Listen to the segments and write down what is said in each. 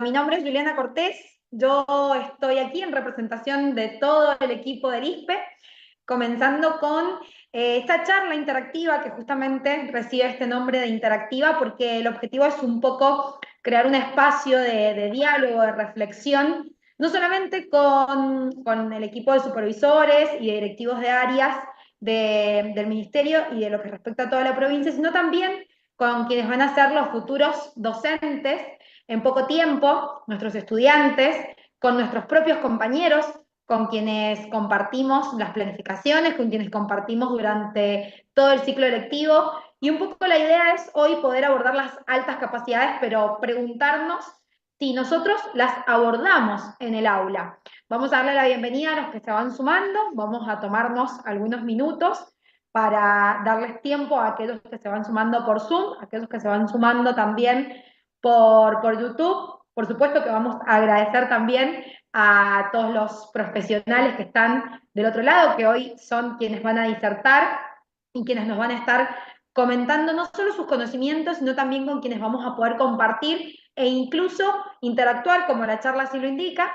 Mi nombre es Juliana Cortés, yo estoy aquí en representación de todo el equipo del ISPE, comenzando con esta charla interactiva que justamente recibe este nombre de interactiva porque el objetivo es un poco crear un espacio de diálogo, de reflexión, no solamente con el equipo de supervisores y de directivos de áreas del ministerio y de lo que respecta a toda la provincia, sino también con quienes van a ser los futuros docentes en poco tiempo, nuestros estudiantes, con nuestros propios compañeros, con quienes compartimos las planificaciones, con quienes compartimos durante todo el ciclo lectivo. Y un poco la idea es hoy poder abordar las altas capacidades, pero preguntarnos si nosotros las abordamos en el aula. Vamos a darle la bienvenida a los que se van sumando, vamos a tomarnos algunos minutos para darles tiempo a aquellos que se van sumando por Zoom, a aquellos que se van sumando también por YouTube. Por supuesto que vamos a agradecer también a todos los profesionales que están del otro lado, que hoy son quienes van a disertar y quienes nos van a estar comentando no solo sus conocimientos, sino también con quienes vamos a poder compartir e incluso interactuar, como la charla sí lo indica,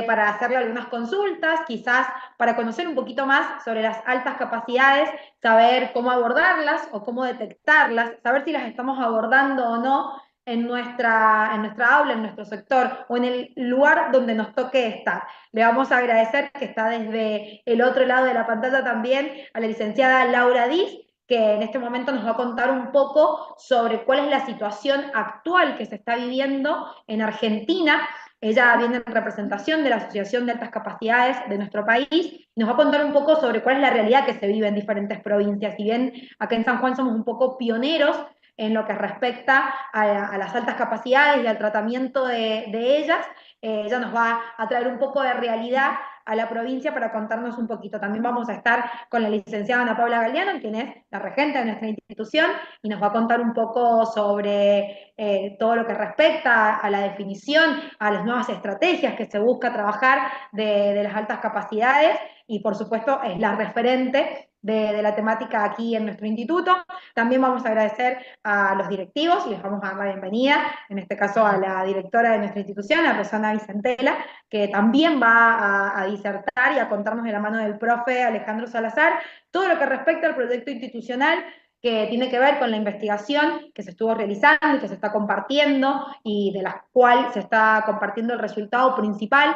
para hacerle algunas consultas, quizás para conocer un poquito más sobre las altas capacidades, saber cómo abordarlas o cómo detectarlas, saber si las estamos abordando o no en nuestra aula, en nuestro sector o en el lugar donde nos toque estar. Le vamos a agradecer que está desde el otro lado de la pantalla también a la licenciada Laura Diz, que en este momento nos va a contar un poco sobre cuál es la situación actual que se está viviendo en Argentina. Ella viene en representación de la Asociación de Altas Capacidades de nuestro país y nos va a contar un poco sobre cuál es la realidad que se vive en diferentes provincias. Si bien acá en San Juan somos un poco pioneros en lo que respecta a las altas capacidades y al tratamiento de ellas, ella nos va a traer un poco de realidad a la provincia para contarnos un poquito. También vamos a estar con la licenciada Ana Paula Galdiano, quien es la regente de nuestra institución, y nos va a contar un poco sobre todo lo que respecta a la definición, a las nuevas estrategias que se busca trabajar de las altas capacidades, y por supuesto es la referente de la temática aquí en nuestro instituto. También vamos a agradecer a los directivos y les vamos a dar la bienvenida, en este caso a la directora de nuestra institución, a Rosana Vicentela, que también va a disertar y a contarnos de la mano del profe Alejandro Salazar todo lo que respecta al proyecto institucional que tiene que ver con la investigación que se estuvo realizando y que se está compartiendo y de la cual se está compartiendo el resultado principal,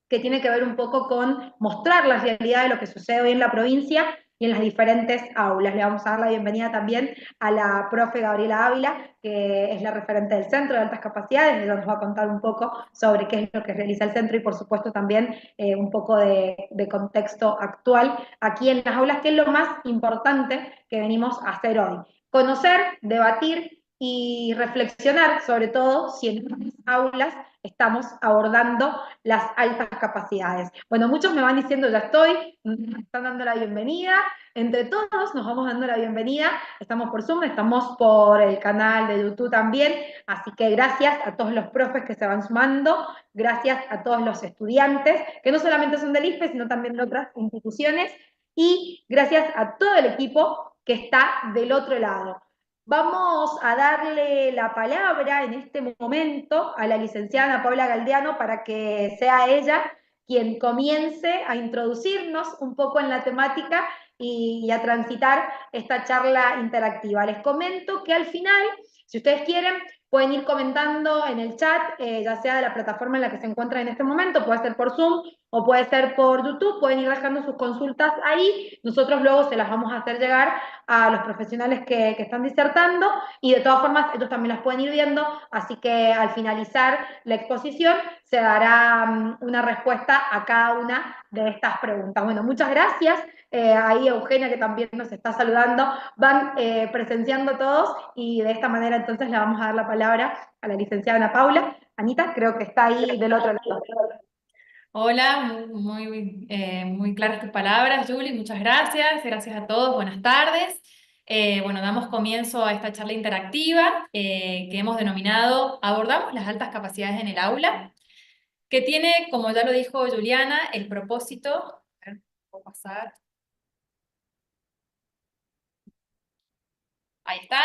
que tiene que ver un poco con mostrar la realidad de lo que sucede hoy en la provincia y en las diferentes aulas. Le vamos a dar la bienvenida también a la profe Gabriela Ávila, que es la referente del Centro de Altas Capacidades. Ella nos va a contar un poco sobre qué es lo que realiza el centro y, por supuesto, también un poco de contexto actual aquí en las aulas, que es lo más importante que venimos a hacer hoy. Conocer, debatir y reflexionar, sobre todo si en las aulas estamos abordando las altas capacidades. Bueno, muchos me van diciendo, ya estoy, me están dando la bienvenida, entre todos nos vamos dando la bienvenida, estamos por Zoom, estamos por el canal de YouTube también, así que gracias a todos los profes que se van sumando, gracias a todos los estudiantes, que no solamente son del ISPE, sino también de otras instituciones, y gracias a todo el equipo que está del otro lado. Vamos a darle la palabra en este momento a la licenciada Ana Paula Galdiano para que sea ella quien comience a introducirnos un poco en la temática y a transitar esta charla interactiva. Les comento que al final, si ustedes quieren, pueden ir comentando en el chat, ya sea de la plataforma en la que se encuentran en este momento, puede ser por Zoom o puede ser por YouTube, pueden ir dejando sus consultas ahí, nosotros luego se las vamos a hacer llegar a los profesionales que están disertando y de todas formas ellos también las pueden ir viendo, así que al finalizar la exposición se dará una respuesta a cada una de estas preguntas. Bueno, muchas gracias. Ahí Eugenia, que también nos está saludando, van presenciando todos y de esta manera entonces le vamos a dar la palabra a la licenciada Ana Paula. Anita, creo que está ahí del otro lado. Hola, muy claras tus palabras, Julie, muchas gracias. Gracias a todos, buenas tardes. Bueno, damos comienzo a esta charla interactiva que hemos denominado Abordamos las altas capacidades en el aula, que tiene, como ya lo dijo Juliana, el propósito. A ver, ¿puedo pasar? ahí está,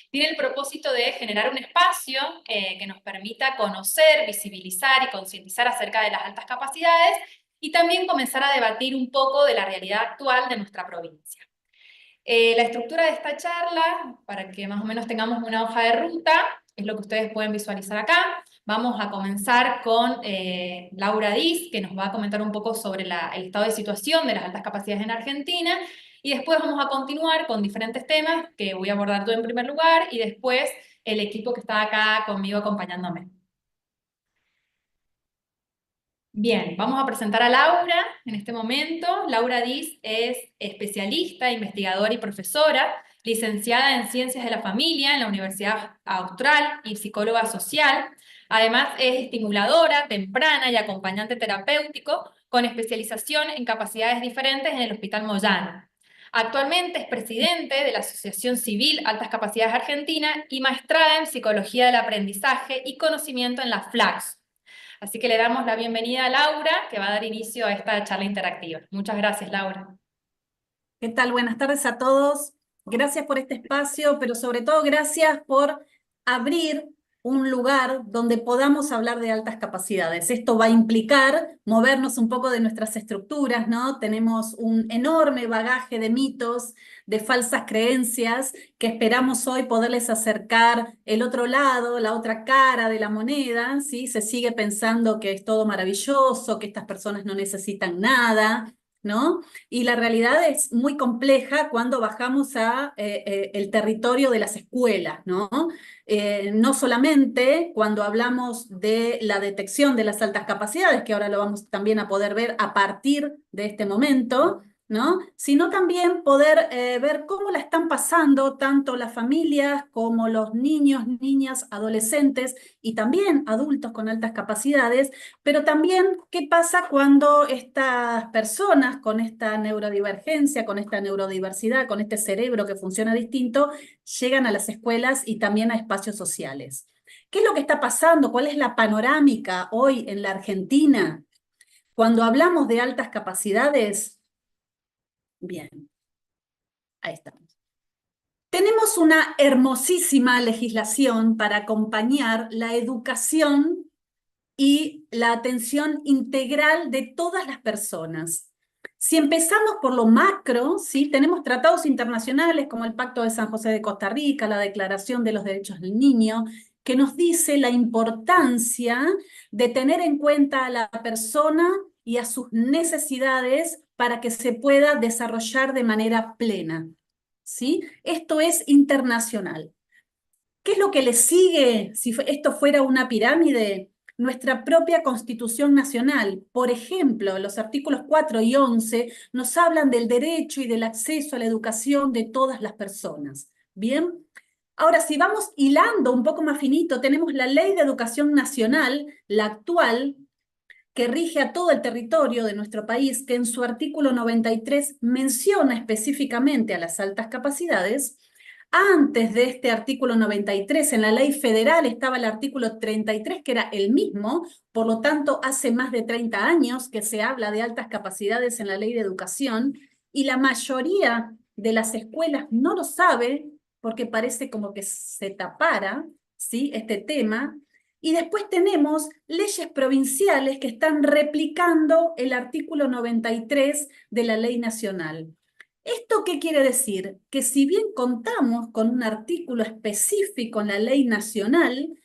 tiene el propósito de generar un espacio que nos permita conocer, visibilizar y concientizar acerca de las altas capacidades y también comenzar a debatir un poco de la realidad actual de nuestra provincia. La estructura de esta charla, para que más o menos tengamos una hoja de ruta, es lo que ustedes pueden visualizar acá. Vamos a comenzar con Laura Diz, que nos va a comentar un poco sobre el estado de situación de las altas capacidades en Argentina, y después vamos a continuar con diferentes temas que voy a abordar yo en primer lugar, y después el equipo que está acá conmigo acompañándome. Bien, vamos a presentar a Laura en este momento. Laura Diz es especialista, investigadora y profesora, licenciada en Ciencias de la Familia en la Universidad Austral y psicóloga social. Además es estimuladora temprana y acompañante terapéutico con especialización en capacidades diferentes en el Hospital Moyano. Actualmente es presidente de la Asociación Civil Altas Capacidades Argentina y maestrada en Psicología del Aprendizaje y Conocimiento en la FLACS. Así que le damos la bienvenida a Laura, que va a dar inicio a esta charla interactiva. Muchas gracias, Laura. ¿Qué tal? Buenas tardes a todos. Gracias por este espacio, pero sobre todo gracias por abrir un lugar donde podamos hablar de altas capacidades. Esto va a implicar movernos un poco de nuestras estructuras, ¿no? Tenemos un enorme bagaje de mitos, de falsas creencias, que esperamos hoy poderles acercar el otro lado, la otra cara de la moneda, ¿sí? Se sigue pensando que es todo maravilloso, que estas personas no necesitan nada, ¿no? Y la realidad es muy compleja cuando bajamos a el territorio de las escuelas, ¿no? No solamente cuando hablamos de la detección de las altas capacidades, que ahora lo vamos también a poder ver a partir de este momento, ¿no? Sino también poder ver cómo la están pasando tanto las familias como los niños, niñas, adolescentes y también adultos con altas capacidades, pero también qué pasa cuando estas personas con esta neurodivergencia, con esta neurodiversidad, con este cerebro que funciona distinto, llegan a las escuelas y también a espacios sociales. ¿Qué es lo que está pasando? ¿Cuál es la panorámica hoy en la Argentina? Cuando hablamos de altas capacidades, bien, ahí estamos. Tenemos una hermosísima legislación para acompañar la educación y la atención integral de todas las personas. Si empezamos por lo macro, ¿sí? Tenemos tratados internacionales como el Pacto de San José de Costa Rica, la Declaración de los Derechos del Niño, que nos dice la importancia de tener en cuenta a la persona y a sus necesidades para que se pueda desarrollar de manera plena, ¿sí? Esto es internacional. ¿Qué es lo que le sigue si esto fuera una pirámide? Nuestra propia Constitución Nacional. Por ejemplo, los artículos 4 y 11 nos hablan del derecho y del acceso a la educación de todas las personas. ¿Bien? Ahora, si vamos hilando un poco más finito, tenemos la Ley de Educación Nacional, la actual, que rige a todo el territorio de nuestro país, que en su artículo 93 menciona específicamente a las altas capacidades. Antes de este artículo 93, en la ley federal estaba el artículo 33, que era el mismo, por lo tanto, hace más de 30 años que se habla de altas capacidades en la ley de educación, y la mayoría de las escuelas no lo sabe, porque parece como que se tapara, ¿sí?, este tema. Y después tenemos leyes provinciales que están replicando el artículo 93 de la ley nacional. ¿Esto qué quiere decir? Que si bien contamos con un artículo específico en la ley nacional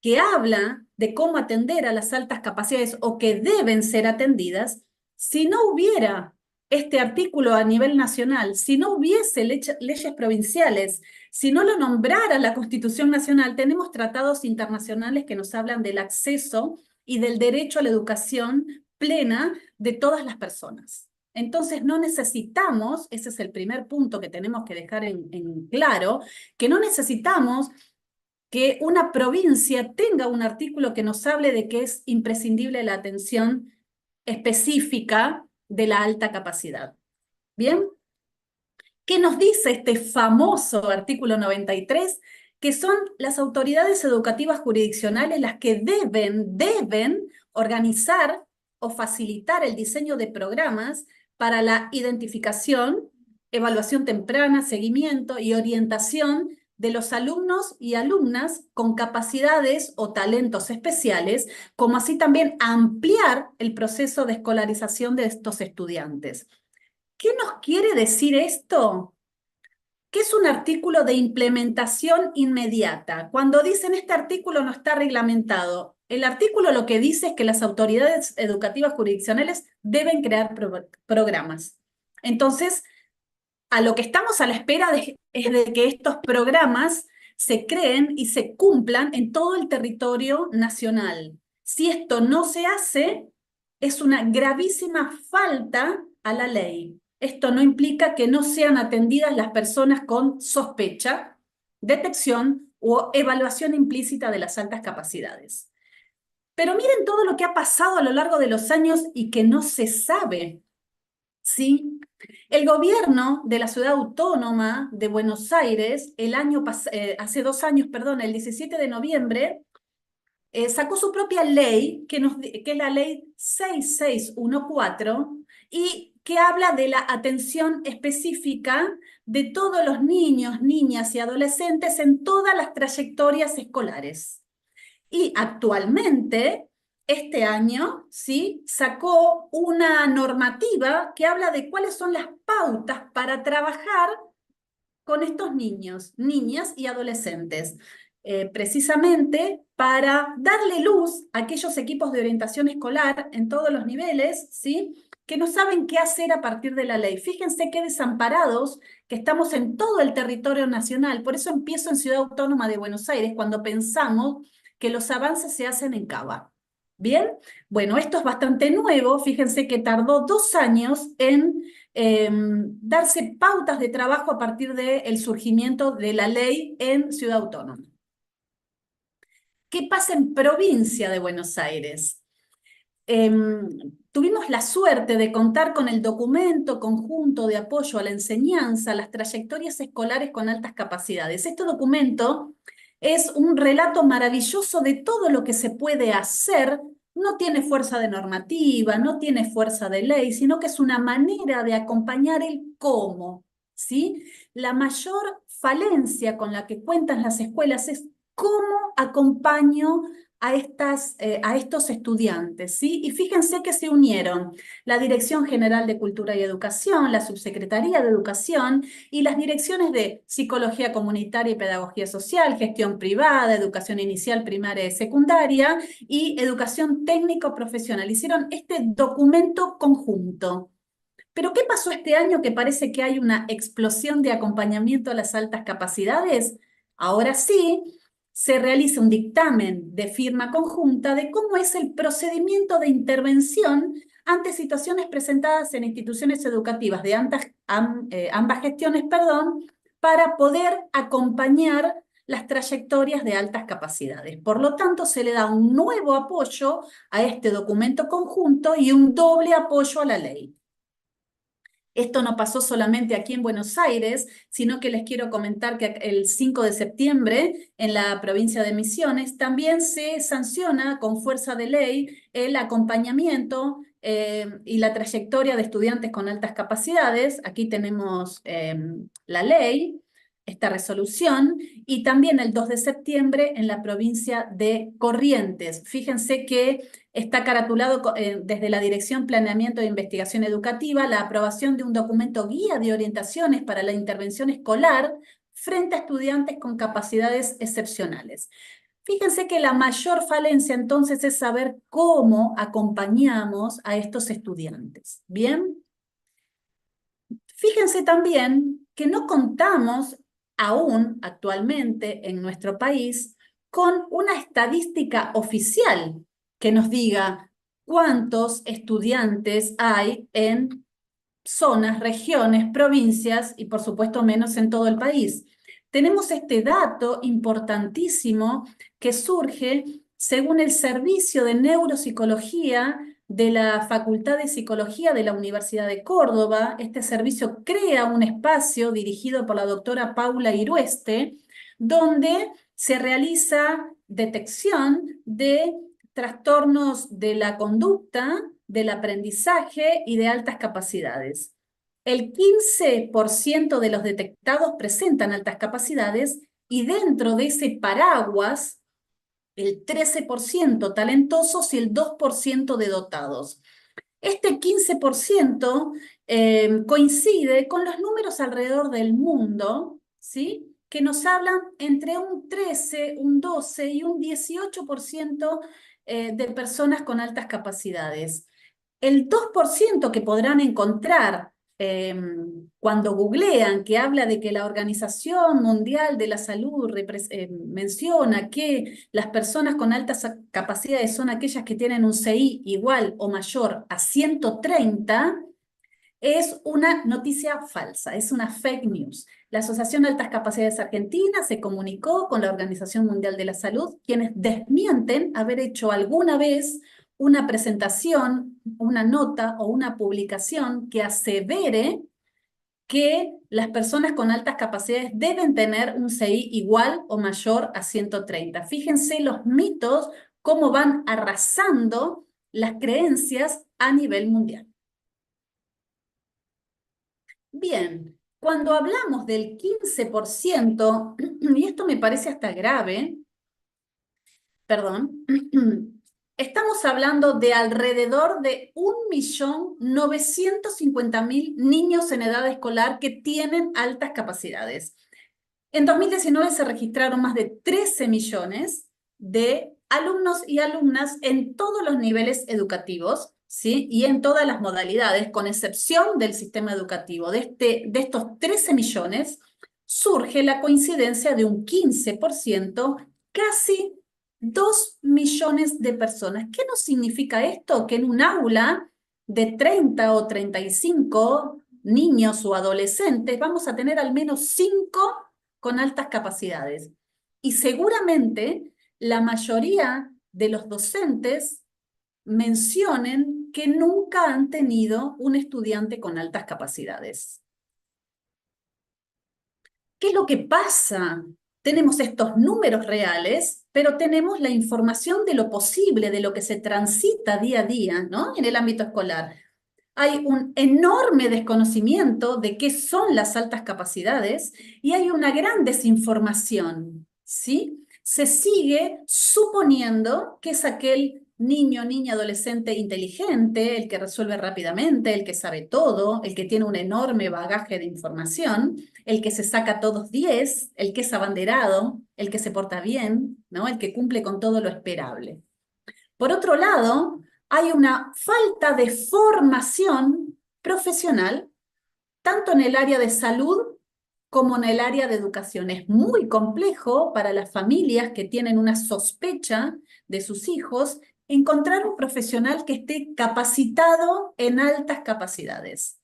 que habla de cómo atender a las altas capacidades o que deben ser atendidas, si no hubiera este artículo a nivel nacional, si no hubiese leyes provinciales, si no lo nombrara la Constitución Nacional, tenemos tratados internacionales que nos hablan del acceso y del derecho a la educación plena de todas las personas. Entonces no necesitamos, ese es el primer punto que tenemos que dejar en claro, que no necesitamos que una provincia tenga un artículo que nos hable de que es imprescindible la atención específica de la alta capacidad. ¿Bien? ¿Qué nos dice este famoso artículo 93? Que son las autoridades educativas jurisdiccionales las que deben organizar o facilitar el diseño de programas para la identificación, evaluación temprana, seguimiento y orientación de los alumnos y alumnas con capacidades o talentos especiales, como así también ampliar el proceso de escolarización de estos estudiantes. ¿Qué nos quiere decir esto? Que es un artículo de implementación inmediata. Cuando dicen este artículo no está reglamentado, el artículo lo que dice es que las autoridades educativas jurisdiccionales deben crear programas. Entonces, a lo que estamos a la espera es de que estos programas se creen y se cumplan en todo el territorio nacional. Si esto no se hace, es una gravísima falta a la ley. Esto no implica que no sean atendidas las personas con sospecha, detección o evaluación implícita de las altas capacidades. Pero miren todo lo que ha pasado a lo largo de los años y que no se sabe, ¿sí? El gobierno de la Ciudad Autónoma de Buenos Aires, hace 2 años, perdón, el 17 de noviembre, sacó su propia ley, que es la ley 6614, y que habla de la atención específica de todos los niños, niñas y adolescentes en todas las trayectorias escolares. Y actualmente, este año, ¿sí?, sacó una normativa que habla de cuáles son las pautas para trabajar con estos niños, niñas y adolescentes, precisamente para darle luz a aquellos equipos de orientación escolar en todos los niveles, ¿sí?, que no saben qué hacer a partir de la ley. Fíjense qué desamparados que estamos en todo el territorio nacional. Por eso empiezo en Ciudad Autónoma de Buenos Aires, cuando pensamos que los avances se hacen en Cava. ¿Bien? Bueno, esto es bastante nuevo. Fíjense que tardó 2 años en darse pautas de trabajo a partir del surgimiento de la ley en Ciudad Autónoma. ¿Qué pasa en provincia de Buenos Aires? Tuvimos la suerte de contar con el documento conjunto de apoyo a la enseñanza, las trayectorias escolares con altas capacidades. Este documento es un relato maravilloso de todo lo que se puede hacer. No tiene fuerza de normativa, no tiene fuerza de ley, sino que es una manera de acompañar el cómo, ¿sí? La mayor falencia con la que cuentan las escuelas es cómo acompaño a estos estudiantes, ¿sí? Y fíjense que se unieron la Dirección General de Cultura y Educación, la Subsecretaría de Educación y las direcciones de Psicología Comunitaria y Pedagogía Social, Gestión Privada, Educación Inicial, Primaria y Secundaria y Educación Técnico-Profesional. Hicieron este documento conjunto. ¿Pero qué pasó este año que parece que hay una explosión de acompañamiento a las altas capacidades? Ahora sí, se realiza un dictamen de firma conjunta de cómo es el procedimiento de intervención ante situaciones presentadas en instituciones educativas de ambas gestiones, para poder acompañar las trayectorias de altas capacidades. Por lo tanto, se le da un nuevo apoyo a este documento conjunto y un doble apoyo a la ley. Esto no pasó solamente aquí en Buenos Aires, sino que les quiero comentar que el 5 de septiembre en la provincia de Misiones también se sanciona con fuerza de ley el acompañamiento y la trayectoria de estudiantes con altas capacidades. Aquí tenemos la ley, esta resolución, y también el 2 de septiembre en la provincia de Corrientes. Fíjense que está caratulado desde la Dirección Planeamiento de Investigación Educativa la aprobación de un documento guía de orientaciones para la intervención escolar frente a estudiantes con capacidades excepcionales. Fíjense que la mayor falencia entonces es saber cómo acompañamos a estos estudiantes. ¿Bien? Fíjense también que no contamos aún actualmente en nuestro país con una estadística oficial que nos diga cuántos estudiantes hay en zonas, regiones, provincias y por supuesto menos en todo el país. Tenemos este dato importantísimo que surge según el Servicio de Neuropsicología de la Facultad de Psicología de la Universidad de Córdoba. Este servicio crea un espacio dirigido por la doctora Paula Irueste, donde se realiza detección de trastornos de la conducta, del aprendizaje y de altas capacidades. El 15% de los detectados presentan altas capacidades y dentro de ese paraguas, el 13% talentosos y el 2% de dotados. Este 15% coincide con los números alrededor del mundo, ¿sí? Que nos hablan entre un 13, un 12 y un 18% de personas con altas capacidades. El 2% que podrán encontrar cuando googlean, que habla de que la Organización Mundial de la Salud menciona que las personas con altas capacidades son aquellas que tienen un CI igual o mayor a 130, es una noticia falsa, es una fake news. La Asociación de Altas Capacidades Argentina se comunicó con la Organización Mundial de la Salud, quienes desmienten haber hecho alguna vez una presentación, una nota o una publicación que asevere que las personas con altas capacidades deben tener un CI igual o mayor a 130. Fíjense los mitos, cómo van arrasando las creencias a nivel mundial. Bien, cuando hablamos del 15%, y esto me parece hasta grave, perdón, estamos hablando de alrededor de 1.950.000 niños en edad escolar que tienen altas capacidades. En 2019 se registraron más de 13 millones de alumnos y alumnas en todos los niveles educativos, ¿sí? Y en todas las modalidades, con excepción del sistema educativo. De estos 13 millones, surge la coincidencia de un 15%, casi 2 millones de personas. ¿Qué nos significa esto? Que en un aula de 30 o 35 niños o adolescentes vamos a tener al menos 5 con altas capacidades. Y seguramente la mayoría de los docentes mencionen que nunca han tenido un estudiante con altas capacidades. ¿Qué es lo que pasa? Tenemos estos números reales, pero tenemos la información de lo posible, de lo que se transita día a día, ¿no? En el ámbito escolar. Hay un enorme desconocimiento de qué son las altas capacidades y hay una gran desinformación, ¿sí? Se sigue suponiendo que es aquel niño, niña, adolescente inteligente, el que resuelve rápidamente, el que sabe todo, el que tiene un enorme bagaje de información, el que se saca todos 10, el que es abanderado, el que se porta bien, ¿no? El que cumple con todo lo esperable. Por otro lado, hay una falta de formación profesional, tanto en el área de salud como en el área de educación. Es muy complejo para las familias que tienen una sospecha de sus hijos encontrar un profesional que esté capacitado en altas capacidades,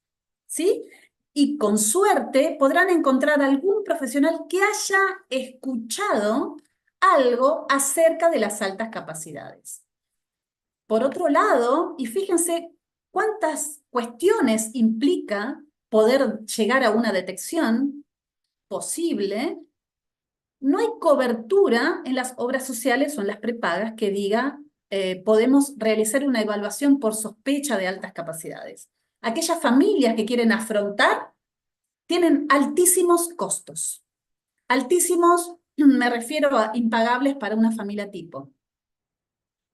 ¿sí? Y con suerte podrán encontrar algún profesional que haya escuchado algo acerca de las altas capacidades. Por otro lado, y fíjense cuántas cuestiones implica poder llegar a una detección posible, no hay cobertura en las obras sociales o en las prepagas que diga podemos realizar una evaluación por sospecha de altas capacidades. Aquellas familias que quieren afrontar tienen altísimos costos. Altísimos, me refiero a impagables para una familia tipo.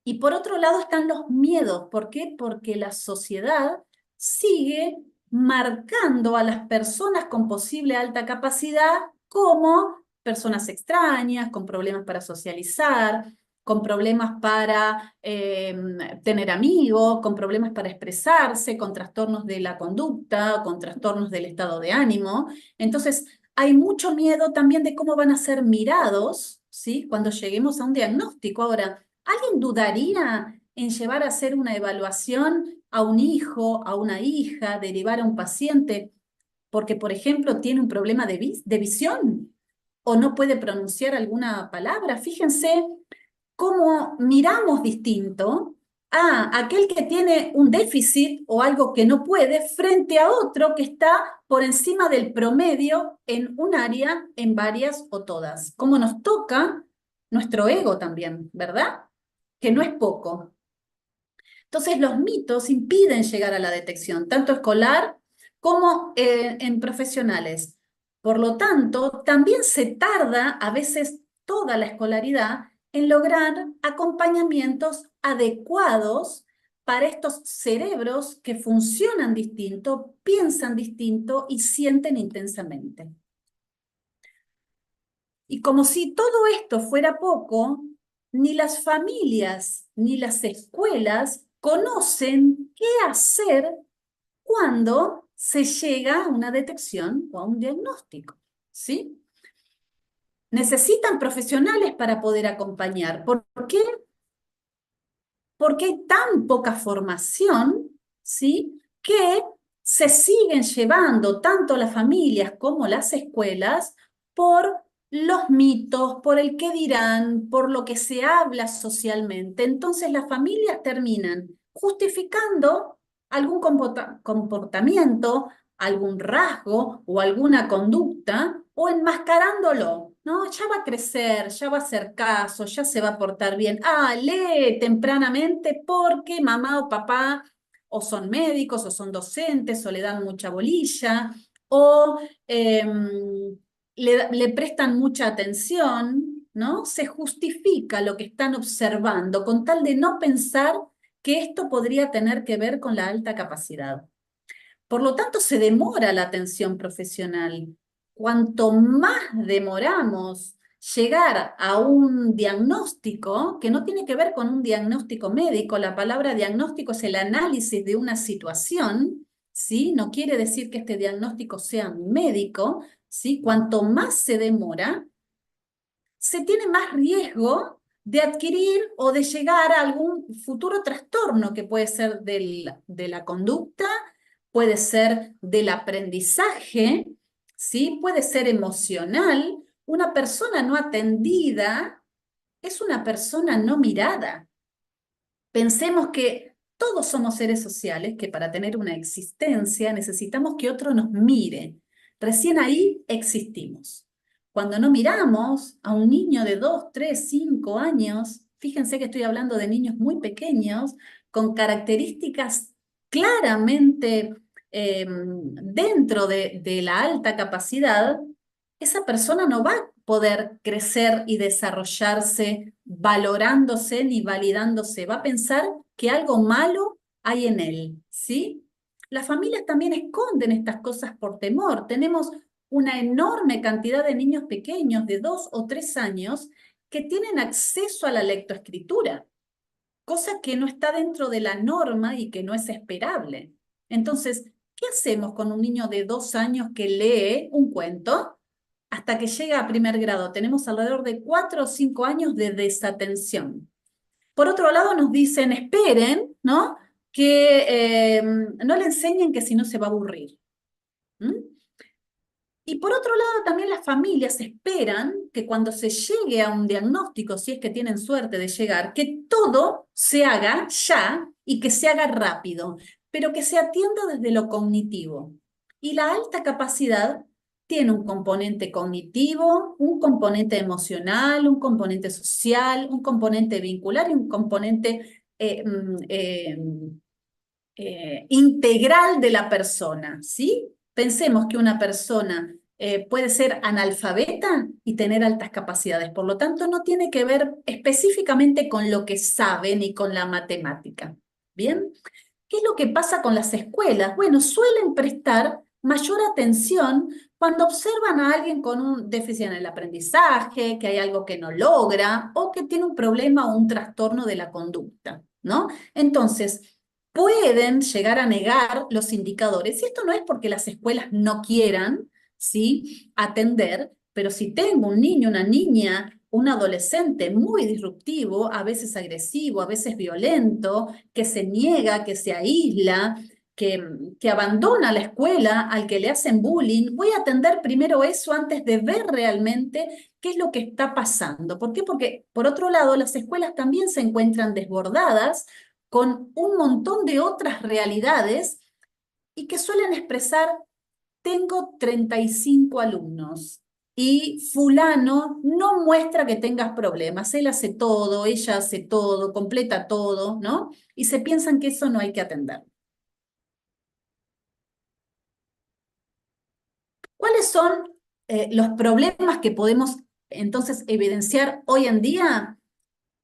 Y por otro lado están los miedos. ¿Por qué? Porque la sociedad sigue marcando a las personas con posible alta capacidad como personas extrañas, con problemas para socializar, con problemas para tener amigos, con problemas para expresarse, con trastornos de la conducta, con trastornos del estado de ánimo. Entonces, hay mucho miedo también de cómo van a ser mirados, ¿sí? Cuando lleguemos a un diagnóstico. Ahora, ¿alguien dudaría en llevar a hacer una evaluación a un hijo, a una hija, derivar a un paciente porque, por ejemplo, tiene un problema de visión o no puede pronunciar alguna palabra? Fíjense cómo miramos distinto a aquel que tiene un déficit o algo que no puede frente a otro que está por encima del promedio en un área, en varias o todas. Cómo nos toca nuestro ego también, ¿verdad? Que no es poco. Entonces los mitos impiden llegar a la detección, tanto escolar como en profesionales. Por lo tanto, también se tarda a veces toda la escolaridad en lograr acompañamientos adecuados para estos cerebros que funcionan distinto, piensan distinto y sienten intensamente. Y como si todo esto fuera poco, ni las familias ni las escuelas conocen qué hacer cuando se llega a una detección o a un diagnóstico, ¿sí? Necesitan profesionales para poder acompañar. ¿Por qué? Porque hay tan poca formación, ¿sí? Que se siguen llevando tanto las familias como las escuelas por los mitos, por el qué dirán, por lo que se habla socialmente. Entonces las familias terminan justificando algún comportamiento, algún rasgo o alguna conducta o enmascarándolo, ¿no? Ya va a crecer, ya va a hacer caso, ya se va a portar bien. Ah, lee tempranamente porque mamá o papá o son médicos o son docentes o le dan mucha bolilla o le prestan mucha atención, ¿no? Se justifica lo que están observando con tal de no pensar que esto podría tener que ver con la alta capacidad. Por lo tanto, se demora la atención profesional. Cuanto más demoramos llegar a un diagnóstico, que no tiene que ver con un diagnóstico médico, la palabra diagnóstico es el análisis de una situación, ¿sí? No quiere decir que este diagnóstico sea médico, ¿sí? Cuanto más se demora, se tiene más riesgo de adquirir o de llegar a algún futuro trastorno que puede ser de la conducta, puede ser del aprendizaje, ¿sí? Puede ser emocional. Una persona no atendida es una persona no mirada. Pensemos que todos somos seres sociales, que para tener una existencia necesitamos que otro nos mire. Recién ahí existimos. Cuando no miramos a un niño de 2, 3, 5 años, fíjense que estoy hablando de niños muy pequeños, con características claramente dentro de la alta capacidad, esa persona no va a poder crecer y desarrollarse valorándose ni validándose, va a pensar que algo malo hay en él, ¿sí? Las familias también esconden estas cosas por temor. Tenemos una enorme cantidad de niños pequeños de 2 o 3 años que tienen acceso a la lectoescritura, cosa que no está dentro de la norma y que no es esperable. Entonces, ¿qué hacemos con un niño de 2 años que lee un cuento hasta que llega a primer grado? Tenemos alrededor de 4 o 5 años de desatención. Por otro lado, nos dicen, esperen, ¿no? Que no le enseñen que si no se va a aburrir. ¿Mm? Y por otro lado, también las familias esperan que cuando se llegue a un diagnóstico, si es que tienen suerte de llegar, que todo se haga ya y que se haga rápido, pero que se atienda desde lo cognitivo. Y la alta capacidad tiene un componente cognitivo, un componente emocional, un componente social, un componente vincular y un componente integral de la persona, ¿sí? Pensemos que una persona puede ser analfabeta y tener altas capacidades, por lo tanto no tiene que ver específicamente con lo que sabe ni con la matemática, ¿bien? ¿Qué es lo que pasa con las escuelas? Bueno, suelen prestar mayor atención cuando observan a alguien con un déficit en el aprendizaje, que hay algo que no logra o que tiene un problema o un trastorno de la conducta, ¿no? Entonces, pueden llegar a negar los indicadores. Y esto no es porque las escuelas no quieran, ¿sí?, atender, pero si tengo un niño, una niña, un adolescente muy disruptivo, a veces agresivo, a veces violento, que se niega, que se aísla, que abandona la escuela, al que le hacen bullying, voy a atender primero eso antes de ver realmente qué es lo que está pasando. ¿Por qué? Porque, por otro lado, las escuelas también se encuentran desbordadas con un montón de otras realidades y que suelen expresar, tengo 35 alumnos y fulano no muestra que tengas problemas, él hace todo, ella hace todo, completa todo, ¿no? Y se piensan que eso no hay que atender. ¿Cuáles son los problemas que podemos entonces evidenciar hoy en día,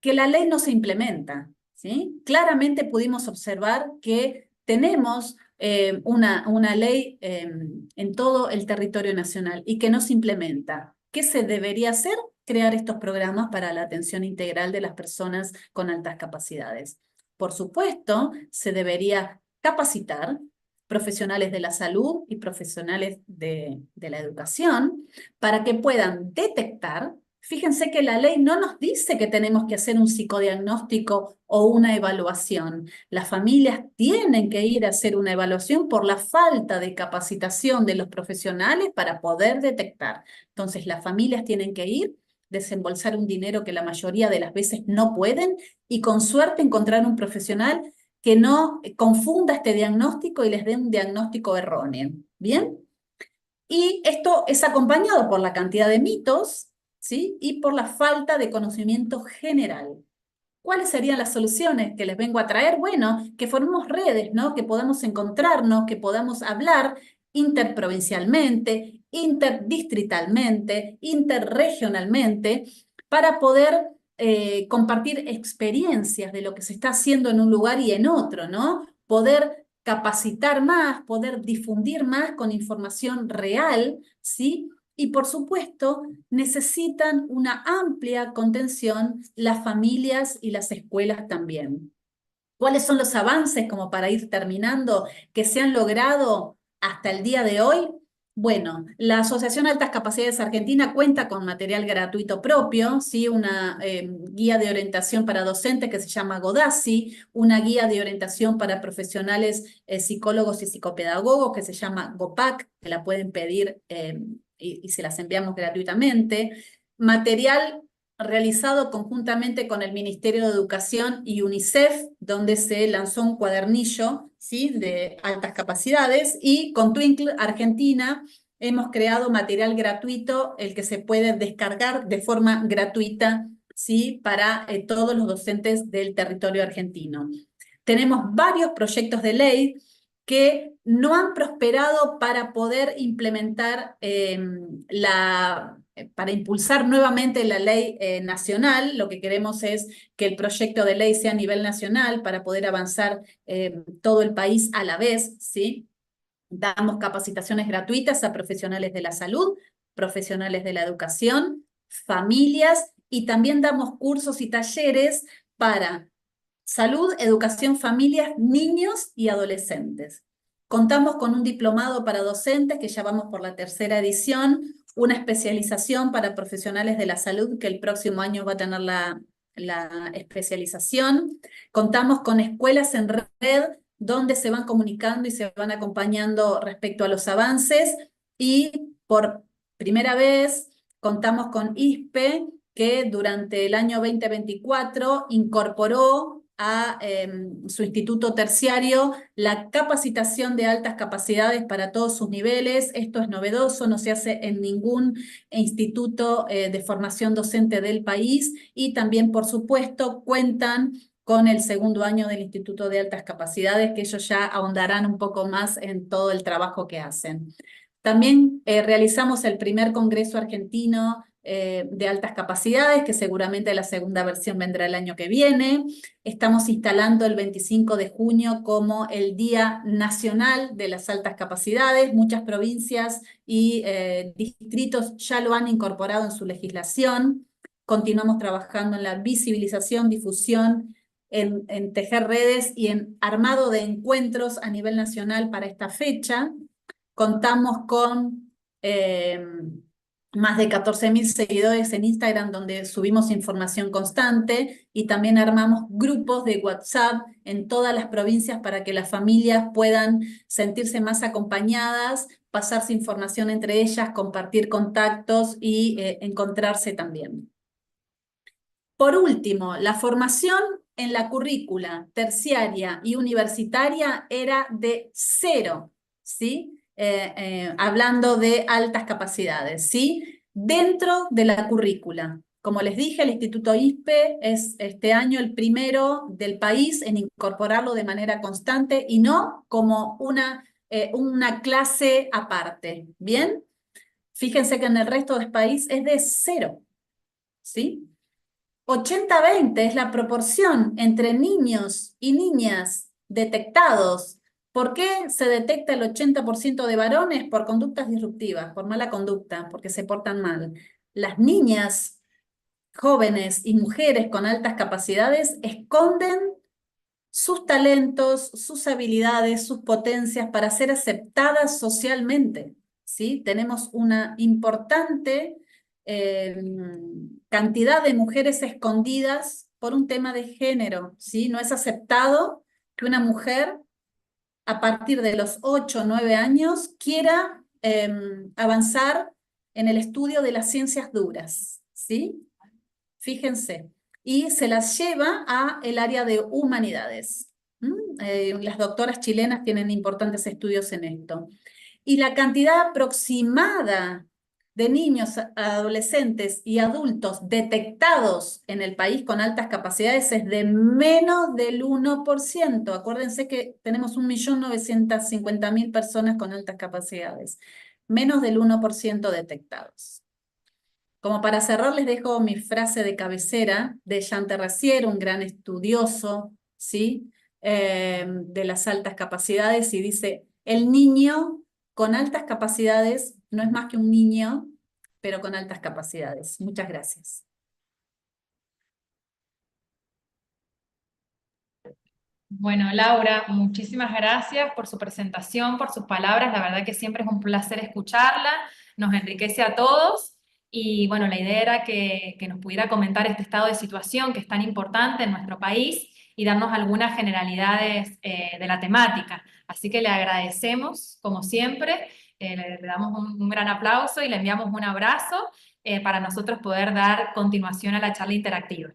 que la ley no se implementa, ¿sí? Claramente pudimos observar que tenemos una ley en todo el territorio nacional y que no se implementa. ¿Qué se debería hacer? Crear estos programas para la atención integral de las personas con altas capacidades. Por supuesto, se debería capacitar profesionales de la salud y profesionales de la educación para que puedan detectar. Fíjense que la ley no nos dice que tenemos que hacer un psicodiagnóstico o una evaluación. Las familias tienen que ir a hacer una evaluación por la falta de capacitación de los profesionales para poder detectar. Entonces, las familias tienen que ir, desembolsar un dinero que la mayoría de las veces no pueden y con suerte encontrar un profesional que no confunda este diagnóstico y les dé un diagnóstico erróneo. ¿Bien? Y esto es acompañado por la cantidad de mitos, ¿sí? Y por la falta de conocimiento general. ¿Cuáles serían las soluciones que les vengo a traer? Bueno, que formemos redes, ¿no? Que podamos encontrarnos, que podamos hablar interprovincialmente, interdistritalmente, interregionalmente, para poder compartir experiencias de lo que se está haciendo en un lugar y en otro, ¿no? Poder capacitar más, poder difundir más con información real, ¿sí? Y por supuesto, necesitan una amplia contención las familias y las escuelas también. ¿Cuáles son los avances, como para ir terminando, que se han logrado hasta el día de hoy? Bueno, la Asociación Altas Capacidades Argentina cuenta con material gratuito propio, ¿sí? Una guía de orientación para docentes que se llama Godassi, una guía de orientación para profesionales psicólogos y psicopedagogos que se llama GOPAC, que la pueden pedir y se las enviamos gratuitamente. Material realizado conjuntamente con el Ministerio de Educación y UNICEF, donde se lanzó un cuadernillo, ¿sí? De altas capacidades, y con Twinkle Argentina hemos creado material gratuito, el que se puede descargar de forma gratuita, ¿sí? Para todos los docentes del territorio argentino. Tenemos varios proyectos de ley que no han prosperado para poder implementar para impulsar nuevamente la ley nacional. Lo que queremos es que el proyecto de ley sea a nivel nacional para poder avanzar todo el país a la vez, ¿sí? Damos capacitaciones gratuitas a profesionales de la salud, profesionales de la educación, familias, y también damos cursos y talleres para salud, educación, familias, niños y adolescentes. Contamos con un diplomado para docentes, que ya vamos por la 3ª edición, una especialización para profesionales de la salud, que el próximo año va a tener la especialización. Contamos con escuelas en red, donde se van comunicando y se van acompañando respecto a los avances, y por primera vez contamos con ISPE, que durante el año 2024 incorporó a su instituto terciario la capacitación de altas capacidades para todos sus niveles. Esto es novedoso, no se hace en ningún instituto de formación docente del país, y también, por supuesto, cuentan con el 2º año del Instituto de Altas Capacidades, que ellos ya ahondarán un poco más en todo el trabajo que hacen. También realizamos el primer Congreso Argentino de Altas Capacidades, que seguramente la 2ª versión vendrá el año que viene. Estamos instalando el 25 de junio como el Día Nacional de las Altas Capacidades. Muchas provincias y distritos ya lo han incorporado en su legislación. Continuamos trabajando en la visibilización, difusión, en tejer redes y en armado de encuentros a nivel nacional para esta fecha. Contamos con más de 14.000 seguidores en Instagram, donde subimos información constante, y también armamos grupos de WhatsApp en todas las provincias para que las familias puedan sentirse más acompañadas, pasarse información entre ellas, compartir contactos y encontrarse también. Por último, la formación en la currícula terciaria y universitaria era de 0, ¿sí? Hablando de altas capacidades, ¿sí? Dentro de la currícula. Como les dije, el Instituto ISPE es este año el primero del país en incorporarlo de manera constante y no como una clase aparte, ¿bien? Fíjense que en el resto del país es de 0, ¿sí? 80-20 es la proporción entre niños y niñas detectados. ¿Por qué se detecta el 80% de varones? Por conductas disruptivas, por mala conducta, porque se portan mal. Las niñas jóvenes y mujeres con altas capacidades esconden sus talentos, sus habilidades, sus potencias para ser aceptadas socialmente, ¿sí? Tenemos una importante cantidad de mujeres escondidas por un tema de género, ¿sí? No es aceptado que una mujer a partir de los 8 o 9 años quiera avanzar en el estudio de las ciencias duras, ¿sí? Fíjense, y se las lleva a el área de humanidades. Las doctoras chilenas tienen importantes estudios en esto. Y la cantidad aproximada de niños, adolescentes y adultos detectados en el país con altas capacidades es de menos del 1%. Acuérdense que tenemos 1.950.000 personas con altas capacidades. Menos del 1% detectados. Como para cerrar, les dejo mi frase de cabecera de Jean Terracier, un gran estudioso, ¿sí? De las altas capacidades, y dice: el niño con altas capacidades no es más que un niño, pero con altas capacidades. Muchas gracias. Bueno, Laura, muchísimas gracias por su presentación, por sus palabras. La verdad que siempre es un placer escucharla, nos enriquece a todos. Y bueno, la idea era que nos pudiera comentar este estado de situación que es tan importante en nuestro país y darnos algunas generalidades de la temática. Así que le agradecemos, como siempre, le damos un gran aplauso y le enviamos un abrazo para nosotros poder dar continuación a la charla interactiva.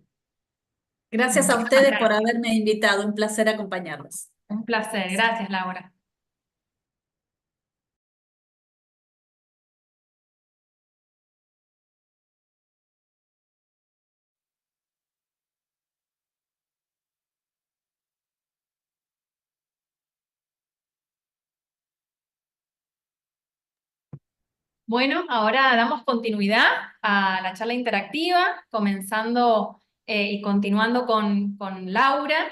Gracias a Muchísimas ustedes por gracias. haberme invitado, un placer acompañarlos. Un placer. Gracias, Laura. Bueno, ahora damos continuidad a la charla interactiva, comenzando y continuando con Laura,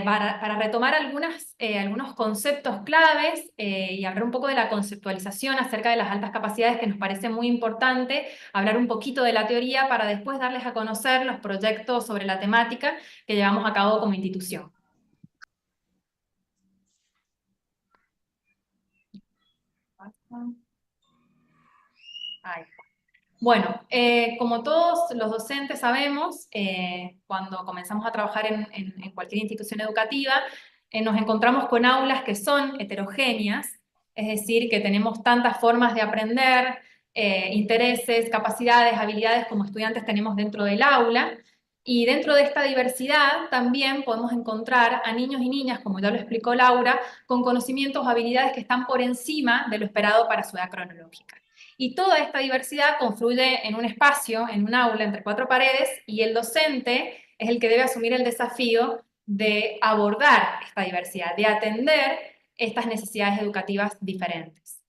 para retomar algunos conceptos claves y hablar un poco de la conceptualización acerca de las altas capacidades, que nos parece muy importante, hablar un poquito de la teoría para después darles a conocer los proyectos sobre la temática que llevamos a cabo como institución. Ahí. Bueno, como todos los docentes sabemos, cuando comenzamos a trabajar en cualquier institución educativa, nos encontramos con aulas que son heterogéneas, es decir, que tenemos tantas formas de aprender, intereses, capacidades, habilidades como estudiantes tenemos dentro del aula, y dentro de esta diversidad también podemos encontrar a niños y niñas, como ya lo explicó Laura, con conocimientos o habilidades que están por encima de lo esperado para su edad cronológica. Y toda esta diversidad confluye en un espacio, en un aula, entre cuatro paredes, y el docente es el que debe asumir el desafío de abordar esta diversidad, de atender estas necesidades educativas diferentes.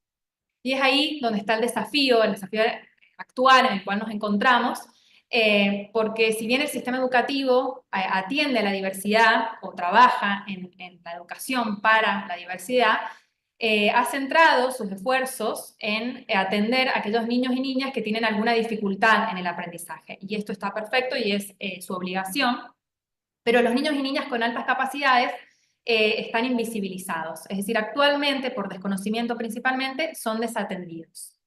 Y es ahí donde está el desafío actual en el cual nos encontramos, porque si bien el sistema educativo atiende a la diversidad o trabaja en la educación para la diversidad, ha centrado sus esfuerzos en atender a aquellos niños y niñas que tienen alguna dificultad en el aprendizaje. Y esto está perfecto y es su obligación, pero los niños y niñas con altas capacidades están invisibilizados. Es decir, actualmente, por desconocimiento principalmente, son desatendidos.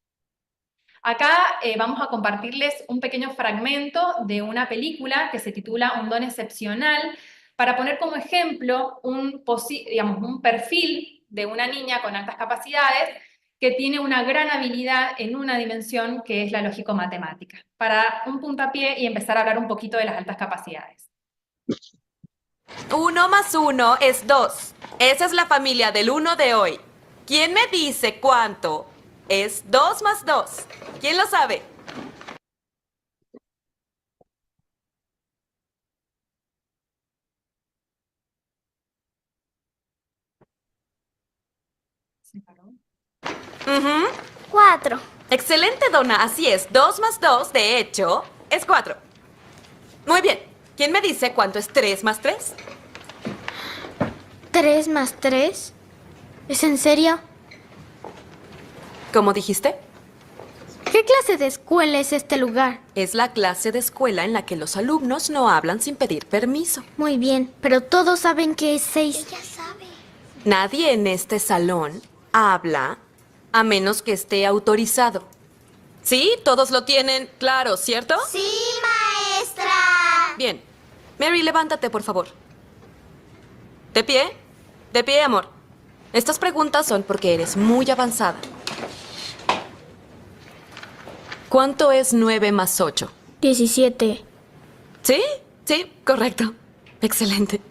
Acá vamos a compartirles un pequeño fragmento de una película que se titula Un don excepcional, para poner como ejemplo un perfil de una niña con altas capacidades que tiene una gran habilidad en una dimensión que es la lógico-matemática, para un puntapié y empezar a hablar un poquito de las altas capacidades. 1 más 1 es 2. Esa es la familia del 1 de hoy. ¿Quién me dice cuánto es 2 más 2? ¿Quién lo sabe? ¿Se paró? 4. Excelente, Donna. Así es. 2 más 2, de hecho, es 4. Muy bien. ¿Quién me dice cuánto es 3 más 3? 3 más 3. ¿Es en serio? ¿Cómo dijiste? ¿Qué clase de escuela es este lugar? Es la clase de escuela en la que los alumnos no hablan sin pedir permiso. Muy bien, pero todos saben que es 6. Ella sabe. Nadie en este salón habla a menos que esté autorizado. ¿Sí? Todos lo tienen claro, ¿cierto? Sí, maestra. Bien. Mary, levántate, por favor. ¿De pie? De pie, amor. Estas preguntas son porque eres muy avanzada. ¿Cuánto es 9 más 8? 17. ¿Sí? Sí, correcto. Excelente.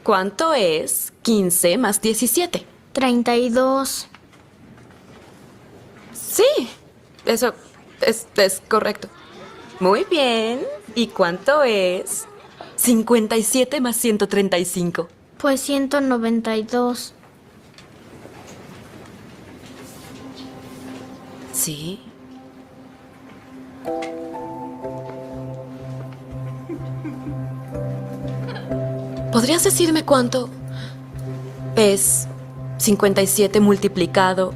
¿Cuánto es 15 más 17? 32. Sí, eso es correcto. Muy bien. ¿Y cuánto es 57 más 135? Pues 192. Sí. ¿Podrías decirme cuánto es 57 multiplicado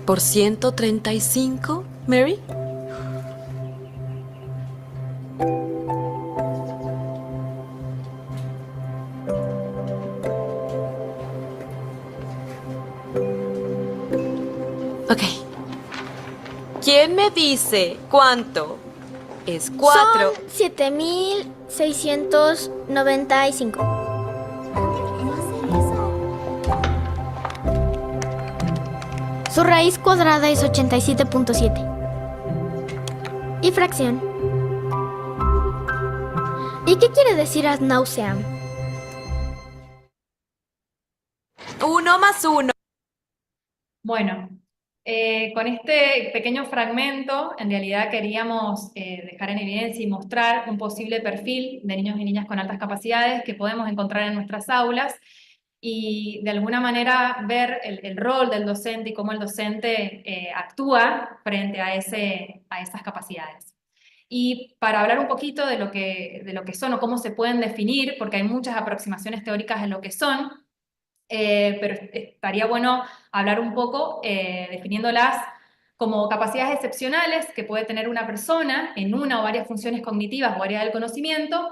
por 135, Mary? Ok. ¿Quién me dice cuánto es 4? Son 7695. Su raíz cuadrada es 87.7. Y fracción. ¿Y qué quiere decir ad nauseam? 1 más 1. Bueno, con este pequeño fragmento, en realidad queríamos dejar en evidencia y mostrar un posible perfil de niños y niñas con altas capacidades que podemos encontrar en nuestras aulas y de alguna manera ver el rol del docente y cómo el docente actúa frente a esas capacidades. Y para hablar un poquito de lo que son o cómo se pueden definir, porque hay muchas aproximaciones teóricas en lo que son, pero estaría bueno hablar un poco definiéndolas como capacidades excepcionales que puede tener una persona en una o varias funciones cognitivas o área del conocimiento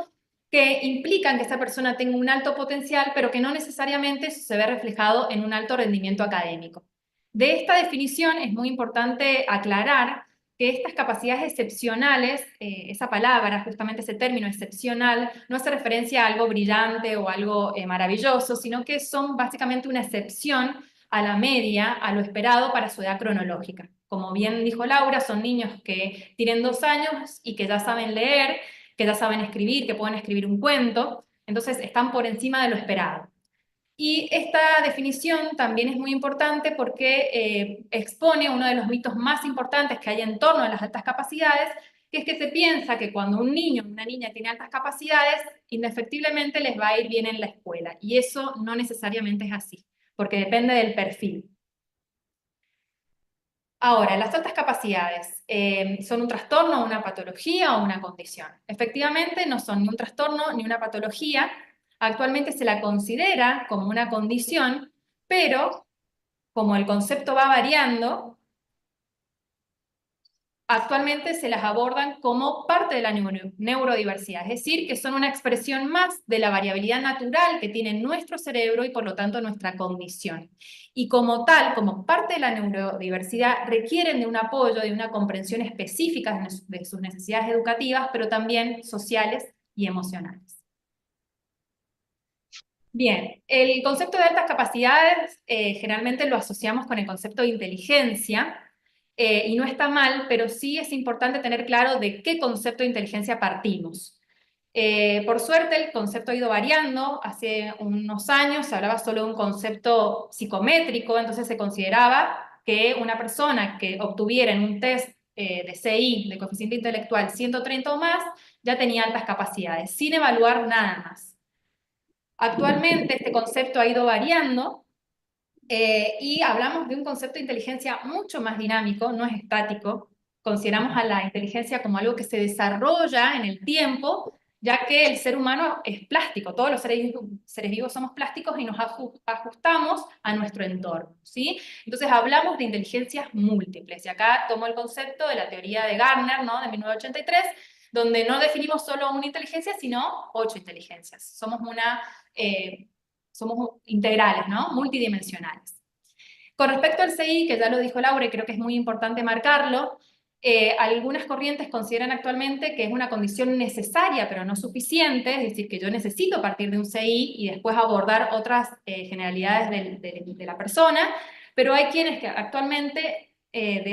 que implican que esa persona tenga un alto potencial, pero que no necesariamente eso se ve reflejado en un alto rendimiento académico. De esta definición es muy importante aclarar que estas capacidades excepcionales, esa palabra, justamente ese término excepcional, no hace referencia a algo brillante o algo maravilloso, sino que son básicamente una excepción a la media, a lo esperado para su edad cronológica. Como bien dijo Laura, son niños que tienen 2 años y que ya saben leer, que ya saben escribir, que pueden escribir un cuento, entonces están por encima de lo esperado. Y esta definición también es muy importante porque expone uno de los mitos más importantes que hay en torno a las altas capacidades, que es que se piensa que cuando un niño o una niña tiene altas capacidades, indefectiblemente les va a ir bien en la escuela. Y eso no necesariamente es así, porque depende del perfil. Ahora, las altas capacidades, ¿son un trastorno, una patología o una condición? Efectivamente, no son ni un trastorno ni una patología. Actualmente se la considera como una condición, pero como el concepto va variando, actualmente se las abordan como parte de la neurodiversidad, es decir, que son una expresión más de la variabilidad natural que tiene nuestro cerebro y por lo tanto nuestra cognición. Y como tal, como parte de la neurodiversidad, requieren de un apoyo, de una comprensión específica de sus necesidades educativas, pero también sociales y emocionales. Bien, el concepto de altas capacidades generalmente lo asociamos con el concepto de inteligencia, y no está mal, pero sí es importante tener claro de qué concepto de inteligencia partimos. Por suerte, el concepto ha ido variando. Hace unos años se hablaba solo de un concepto psicométrico, entonces se consideraba que una persona que obtuviera en un test de CI, de coeficiente intelectual, 130 o más, ya tenía altas capacidades, sin evaluar nada más. Actualmente este concepto ha ido variando y hablamos de un concepto de inteligencia mucho más dinámico, no es estático. Consideramos a la inteligencia como algo que se desarrolla en el tiempo, ya que el ser humano es plástico, todos los seres vivos somos plásticos y nos ajustamos a nuestro entorno, ¿sí? Entonces hablamos de inteligencias múltiples, y acá tomo el concepto de la teoría de Gardner, ¿no?, de 1983, donde no definimos solo una inteligencia, sino 8 inteligencias. Somos integrales, ¿no?, multidimensionales. Con respecto al CI, que ya lo dijo Laura y creo que es muy importante marcarlo, algunas corrientes consideran actualmente que es una condición necesaria pero no suficiente, es decir, que yo necesito partir de un CI y después abordar otras generalidades de la persona, pero hay quienes que actualmente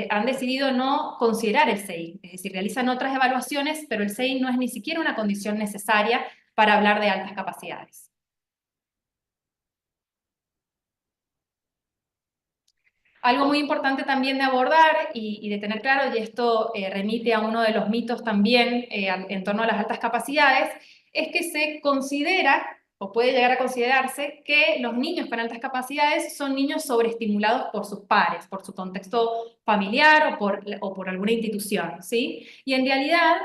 han decidido no considerar el CI, es decir, realizan otras evaluaciones, pero el CI no es ni siquiera una condición necesaria para hablar de altas capacidades. Algo muy importante también de abordar y de tener claro, y esto remite a uno de los mitos también en torno a las altas capacidades, es que se considera, o puede llegar a considerarse, que los niños con altas capacidades son niños sobreestimulados por sus pares, por su contexto familiar o por alguna institución, ¿sí? Y en realidad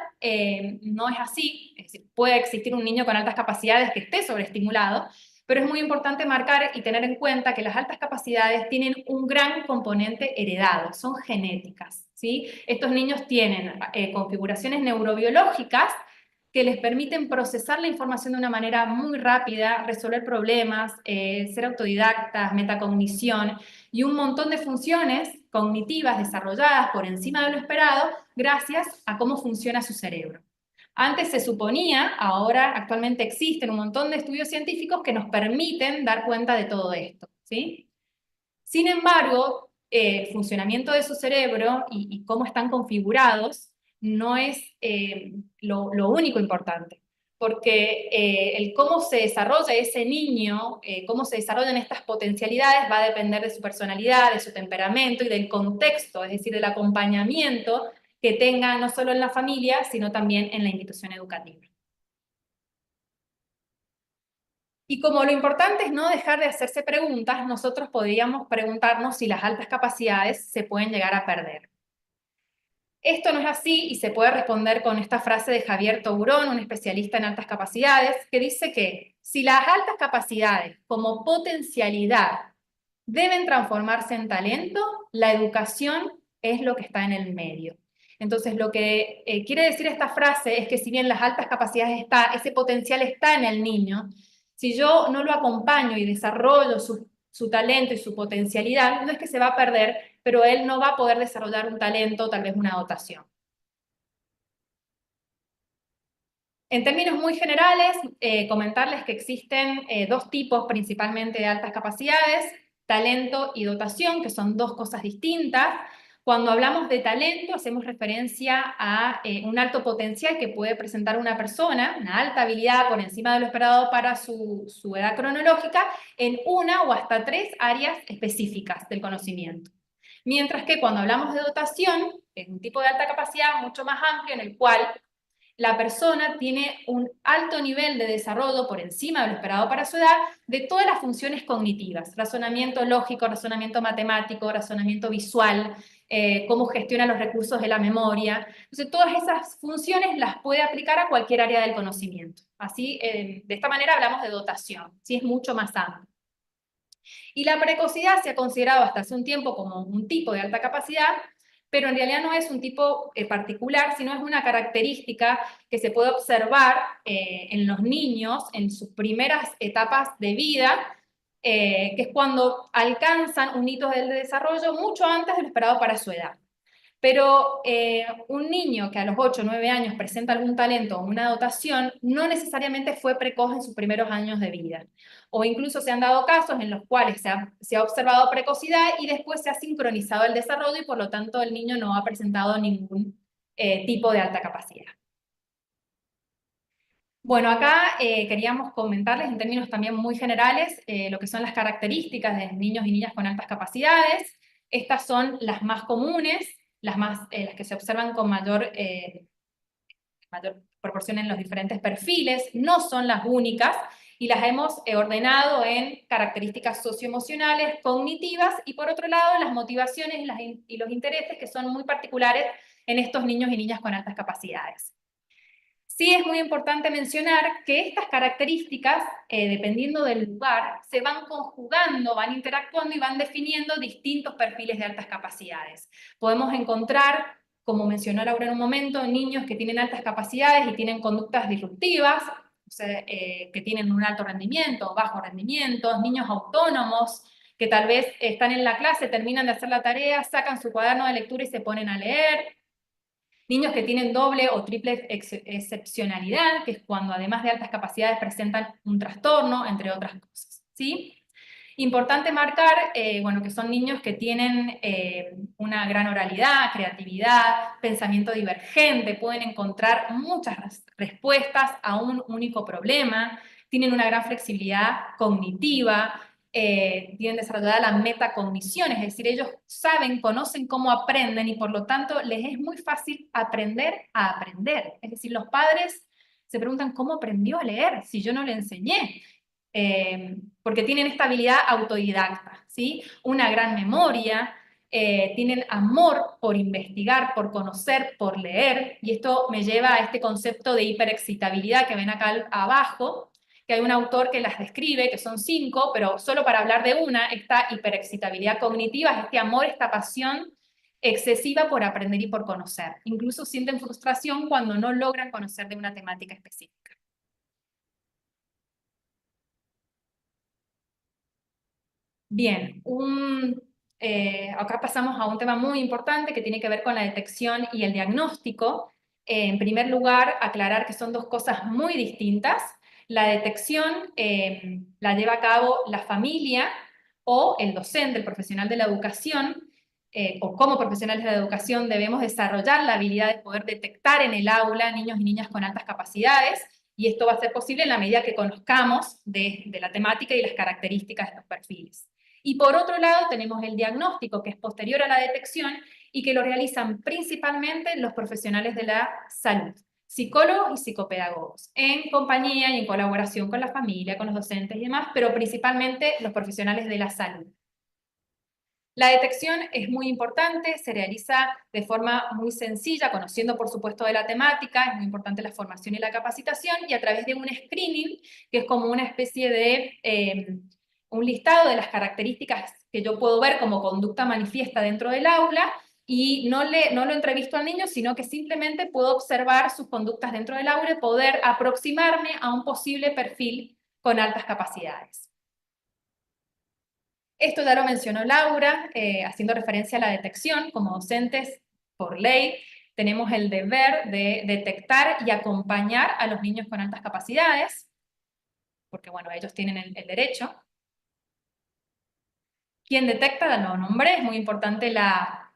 no es así, es decir, puede existir un niño con altas capacidades que esté sobreestimulado, pero es muy importante marcar y tener en cuenta que las altas capacidades tienen un gran componente heredado, son genéticas, ¿sí? Estos niños tienen configuraciones neurobiológicas que les permiten procesar la información de una manera muy rápida, resolver problemas, ser autodidactas, metacognición y un montón de funciones cognitivas desarrolladas por encima de lo esperado gracias a cómo funciona su cerebro. Antes se suponía, ahora actualmente existen un montón de estudios científicos que nos permiten dar cuenta de todo esto, ¿sí? Sin embargo, el funcionamiento de su cerebro y cómo están configurados no es lo único importante, porque el cómo se desarrolla ese niño, cómo se desarrollan estas potencialidades va a depender de su personalidad, de su temperamento y del contexto, es decir, del acompañamiento que tenga no solo en la familia, sino también en la institución educativa. Y como lo importante es no dejar de hacerse preguntas, nosotros podríamos preguntarnos si las altas capacidades se pueden llegar a perder. Esto no es así y se puede responder con esta frase de Javier Tourón, un especialista en altas capacidades, que dice que si las altas capacidades como potencialidad deben transformarse en talento, la educación es lo que está en el medio. Entonces, lo que quiere decir esta frase es que si bien las altas capacidades ese potencial está en el niño, si yo no lo acompaño y desarrollo su talento y su potencialidad, no es que se va a perder, pero él no va a poder desarrollar un talento, tal vez una dotación. En términos muy generales, comentarles que existen 2 tipos principalmente de altas capacidades, talento y dotación, que son 2 cosas distintas. Cuando hablamos de talento, hacemos referencia a un alto potencial que puede presentar una persona, una alta habilidad por encima de lo esperado para su edad cronológica, en una o hasta 3 áreas específicas del conocimiento. Mientras que cuando hablamos de dotación, es un tipo de alta capacidad mucho más amplio en el cual la persona tiene un alto nivel de desarrollo por encima de lo esperado para su edad de todas las funciones cognitivas, razonamiento lógico, razonamiento matemático, razonamiento visual, cómo gestiona los recursos de la memoria. Entonces, todas esas funciones las puede aplicar a cualquier área del conocimiento. Así, de esta manera hablamos de dotación, ¿sí? Es mucho más amplio. Y la precocidad se ha considerado hasta hace un tiempo como un tipo de alta capacidad, pero en realidad no es un tipo particular, sino es una característica que se puede observar en los niños en sus primeras etapas de vida, que es cuando alcanzan un hito del desarrollo mucho antes de lo esperado para su edad. Pero un niño que a los 8 o 9 años presenta algún talento o una dotación no necesariamente fue precoz en sus primeros años de vida. O incluso se han dado casos en los cuales se ha observado precocidad y después se ha sincronizado el desarrollo y por lo tanto el niño no ha presentado ningún tipo de alta capacidad. Bueno, acá queríamos comentarles en términos también muy generales lo que son las características de niños y niñas con altas capacidades. Estas son las más comunes, las que se observan con mayor proporción en los diferentes perfiles, no son las únicas. y las hemos ordenado en características socioemocionales, cognitivas, y por otro lado las motivaciones y los intereses que son muy particulares en estos niños y niñas con altas capacidades. Sí es muy importante mencionar que estas características, dependiendo del lugar, se van conjugando, van interactuando y van definiendo distintos perfiles de altas capacidades. Podemos encontrar, como mencionó Laura en un momento, niños que tienen altas capacidades y tienen conductas disruptivas, o sea, que tienen un alto rendimiento, bajo rendimiento, niños autónomos, que tal vez están en la clase, terminan de hacer la tarea, sacan su cuaderno de lectura y se ponen a leer. Niños que tienen doble o triple excepcionalidad, que es cuando además de altas capacidades presentan un trastorno, entre otras cosas, ¿sí? Importante marcar, bueno, que son niños que tienen una gran oralidad, creatividad, pensamiento divergente, pueden encontrar muchas respuestas a un único problema, tienen una gran flexibilidad cognitiva, tienen desarrollada la metacognición, es decir, ellos saben, conocen cómo aprenden y por lo tanto les es muy fácil aprender a aprender. Es decir, los padres se preguntan cómo aprendió a leer si yo no le enseñé. Porque tienen esta habilidad autodidacta, ¿sí? Una gran memoria, tienen amor por investigar, por conocer, por leer, y esto me lleva a este concepto de hiperexcitabilidad que ven acá abajo, que hay un autor que las describe, que son 5, pero solo para hablar de una, esta hiperexcitabilidad cognitiva es este amor, esta pasión excesiva por aprender y por conocer. Incluso sienten frustración cuando no logran conocer de una temática específica. Bien, acá pasamos a un tema muy importante que tiene que ver con la detección y el diagnóstico. En primer lugar, aclarar que son dos cosas muy distintas. La detección la lleva a cabo la familia o el docente, el profesional de la educación, o como profesionales de la educación debemos desarrollar la habilidad de poder detectar en el aula niños y niñas con altas capacidades, y esto va a ser posible en la medida que conozcamos de la temática y las características de estos perfiles. Y por otro lado tenemos el diagnóstico, que es posterior a la detección y que lo realizan principalmente los profesionales de la salud, psicólogos y psicopedagogos, en compañía y en colaboración con la familia, con los docentes y demás, pero principalmente los profesionales de la salud. La detección es muy importante, se realiza de forma muy sencilla, conociendo por supuesto de la temática, es muy importante la formación y la capacitación, y a través de un screening, que es como una especie de un listado de las características que yo puedo ver como conducta manifiesta dentro del aula, y no lo entrevisto al niño, sino que simplemente puedo observar sus conductas dentro del aula y poder aproximarme a un posible perfil con altas capacidades. Esto ya lo mencionó Laura, haciendo referencia a la detección. Como docentes, por ley, tenemos el deber de detectar y acompañar a los niños con altas capacidades, porque bueno, ellos tienen el derecho. ¿Quién detecta? Lo nombré, es muy importante la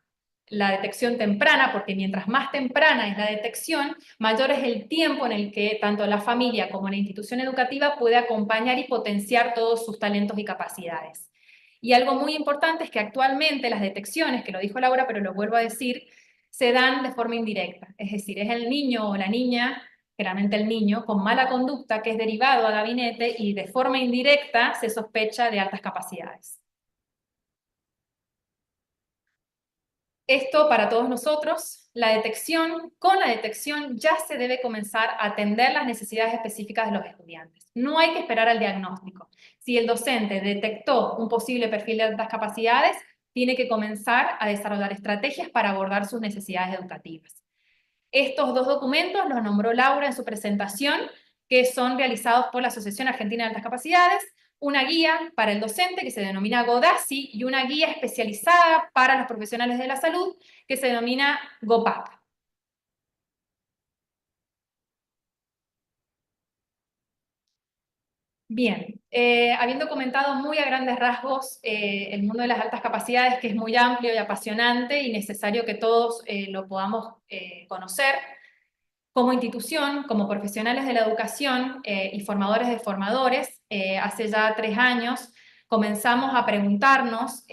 detección temprana, porque mientras más temprana es la detección, mayor es el tiempo en el que tanto la familia como la institución educativa puede acompañar y potenciar todos sus talentos y capacidades. Y algo muy importante es que actualmente las detecciones, que lo dijo Laura, pero lo vuelvo a decir, se dan de forma indirecta. Es decir, es el niño o la niña, generalmente el niño, con mala conducta que es derivado a gabinete y de forma indirecta se sospecha de altas capacidades. Esto para todos nosotros, con la detección ya se debe comenzar a atender las necesidades específicas de los estudiantes. No hay que esperar al diagnóstico. Si el docente detectó un posible perfil de altas capacidades, tiene que comenzar a desarrollar estrategias para abordar sus necesidades educativas. Estos dos documentos los nombró Laura en su presentación, que son realizados por la Asociación Argentina de Altas Capacidades, una guía para el docente que se denomina GODASI y una guía especializada para los profesionales de la salud que se denomina GOPAC. Bien, habiendo comentado muy a grandes rasgos el mundo de las altas capacidades, que es muy amplio y apasionante y necesario que todos lo podamos conocer, como institución, como profesionales de la educación y formadores de formadores, hace ya 3 años comenzamos a preguntarnos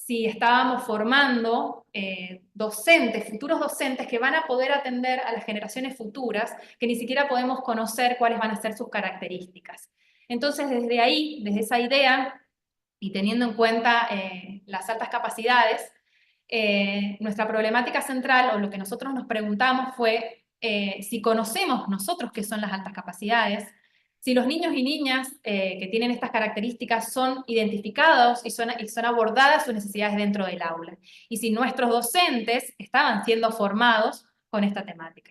si estábamos formando docentes, futuros docentes que van a poder atender a las generaciones futuras, que ni siquiera podemos conocer cuáles van a ser sus características. Entonces, desde ahí, desde esa idea, y teniendo en cuenta las altas capacidades, nuestra problemática central, o lo que nosotros nos preguntamos fue si conocemos nosotros qué son las altas capacidades, si los niños y niñas que tienen estas características son identificados y son abordadas sus necesidades dentro del aula, y si nuestros docentes estaban siendo formados con esta temática.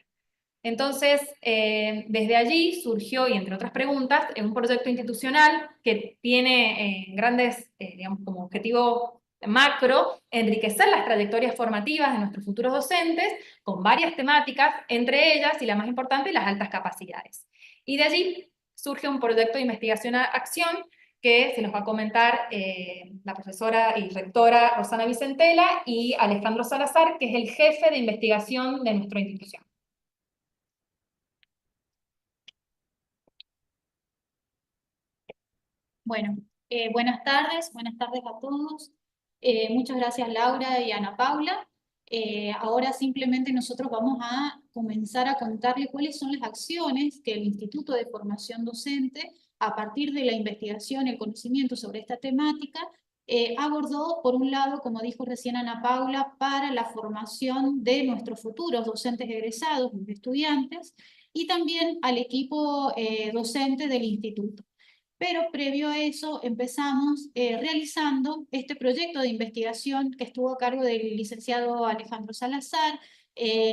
Entonces, desde allí surgió, y entre otras preguntas, un proyecto institucional que tiene grandes, digamos, como objetivo macro, enriquecer las trayectorias formativas de nuestros futuros docentes con varias temáticas, entre ellas, y la más importante, las altas capacidades. Y de allí surge un proyecto de investigación-acción que se nos va a comentar la profesora y rectora Rosana Vicentela y Alejandro Salazar, que es el jefe de investigación de nuestra institución. Bueno, buenas tardes a todos. Muchas gracias Laura y Ana Paula. Ahora simplemente nosotros vamos a comenzar a contarles cuáles son las acciones que el Instituto de Formación Docente, a partir de la investigación y el conocimiento sobre esta temática, abordó, por un lado, como dijo recién Ana Paula, para la formación de nuestros futuros docentes egresados, los estudiantes, y también al equipo docente del instituto. Pero previo a eso empezamos realizando este proyecto de investigación que estuvo a cargo del licenciado Alejandro Salazar,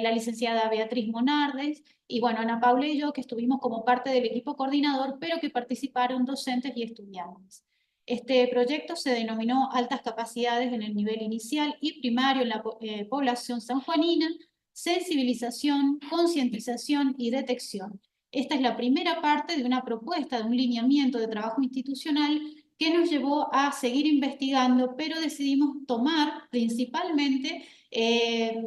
la licenciada Beatriz Monardes, y bueno, Ana Paula y yo, que estuvimos como parte del equipo coordinador, pero que participaron docentes y estudiantes. Este proyecto se denominó Altas Capacidades en el nivel inicial y primario en la población sanjuanina, sensibilización, concientización y detección. Esta es la primera parte de una propuesta de un lineamiento de trabajo institucional que nos llevó a seguir investigando, pero decidimos tomar principalmente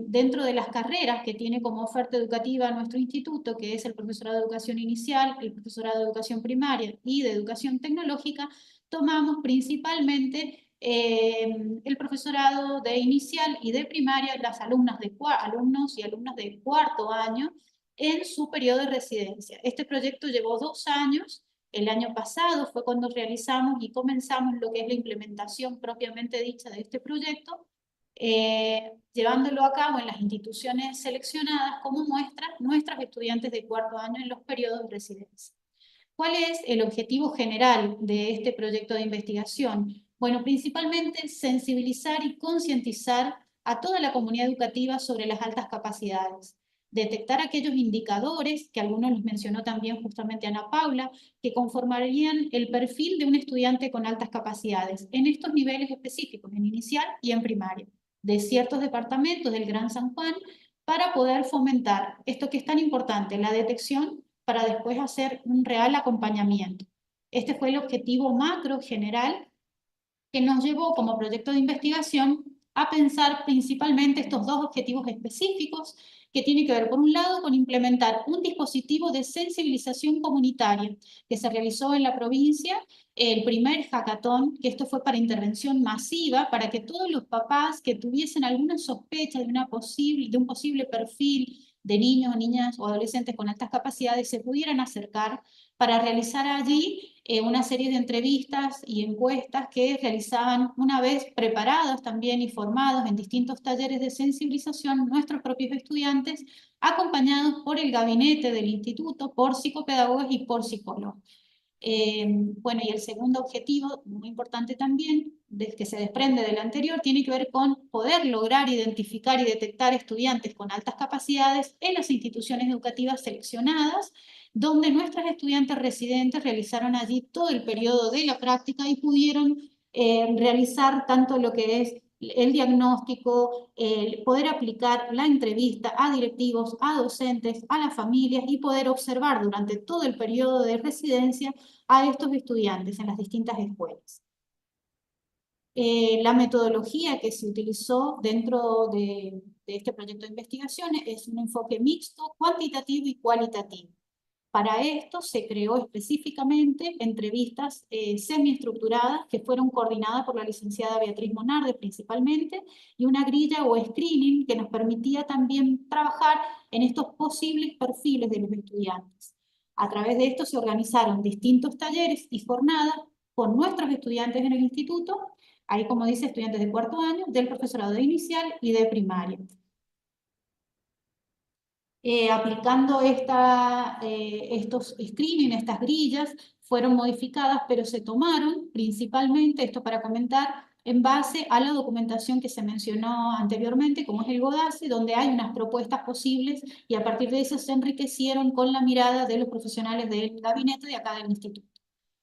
dentro de las carreras que tiene como oferta educativa nuestro instituto, que es el profesorado de educación inicial, el profesorado de educación primaria y de educación tecnológica, tomamos principalmente el profesorado de inicial y de primaria, las alumnos y alumnas de cuarto año, en su periodo de residencia. Este proyecto llevó 2 años. El año pasado fue cuando realizamos y comenzamos lo que es la implementación propiamente dicha de este proyecto, llevándolo a cabo en las instituciones seleccionadas como muestra nuestros estudiantes de cuarto año en los periodos de residencia. ¿Cuál es el objetivo general de este proyecto de investigación? Bueno, principalmente sensibilizar y concientizar a toda la comunidad educativa sobre las altas capacidades. Detectar aquellos indicadores, que algunos los mencionó también justamente Ana Paula, que conformarían el perfil de un estudiante con altas capacidades en estos niveles específicos, en inicial y en primaria, de ciertos departamentos del Gran San Juan, para poder fomentar esto que es tan importante, la detección, para después hacer un real acompañamiento. Este fue el objetivo macro general que nos llevó como proyecto de investigación a pensar principalmente estos 2 objetivos específicos que tienen que ver, por un lado, con implementar un dispositivo de sensibilización comunitaria que se realizó en la provincia, el primer hackathon, que esto fue para intervención masiva, para que todos los papás que tuviesen alguna sospecha de un posible perfil de niños, niñas o adolescentes con altas capacidades se pudieran acercar para realizar allí una serie de entrevistas y encuestas que realizaban, una vez preparados también y formados en distintos talleres de sensibilización, nuestros propios estudiantes, acompañados por el gabinete del instituto, por psicopedagogos y por psicólogos. Bueno, y el segundo objetivo, muy importante también, que se desprende del anterior, tiene que ver con poder lograr identificar y detectar estudiantes con altas capacidades en las instituciones educativas seleccionadas, donde nuestros estudiantes residentes realizaron allí todo el periodo de la práctica y pudieron realizar tanto lo que es el diagnóstico, el poder aplicar la entrevista a directivos, a docentes, a las familias y poder observar durante todo el periodo de residencia a estos estudiantes en las distintas escuelas. La metodología que se utilizó dentro de este proyecto de investigación es un enfoque mixto, cuantitativo y cualitativo, Para esto se creó específicamente entrevistas semiestructuradas que fueron coordinadas por la licenciada Beatriz Monarde principalmente, y una grilla o screening que nos permitía también trabajar en estos posibles perfiles de los estudiantes. A través de esto se organizaron distintos talleres y jornadas con nuestros estudiantes en el instituto, ahí como dice, estudiantes de cuarto año, del profesorado de inicial y de primaria. Aplicando estos screening, estas grillas, fueron modificadas, pero se tomaron principalmente, esto para comentar, en base a la documentación que se mencionó anteriormente, como es el GODACE, donde hay unas propuestas posibles, y a partir de eso se enriquecieron con la mirada de los profesionales del gabinete de acá del instituto.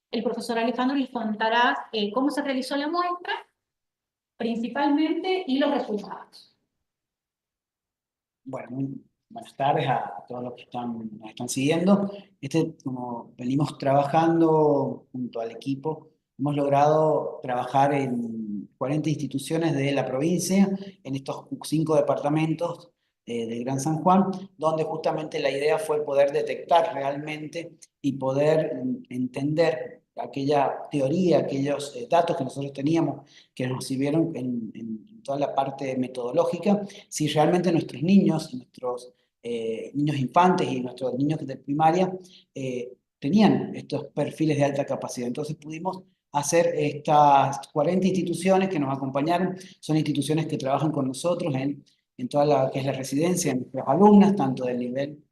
El profesor Alejandro les contará cómo se realizó la muestra, principalmente, y los resultados. Bueno, muy buenas tardes a todos los que nos están siguiendo. Como venimos trabajando junto al equipo, hemos logrado trabajar en 40 instituciones de la provincia, en estos 5 departamentos del Gran San Juan, donde justamente la idea fue poder detectar realmente y poder entender aquella teoría, aquellos datos que nosotros teníamos, que nos sirvieron en toda la parte metodológica, si realmente nuestros niños, nuestros niños infantes y nuestros niños de primaria tenían estos perfiles de alta capacidad. Entonces pudimos hacer estas 40 instituciones que nos acompañaron. Son instituciones que trabajan con nosotros en toda la que es la residencia de nuestras alumnas, tanto del nivel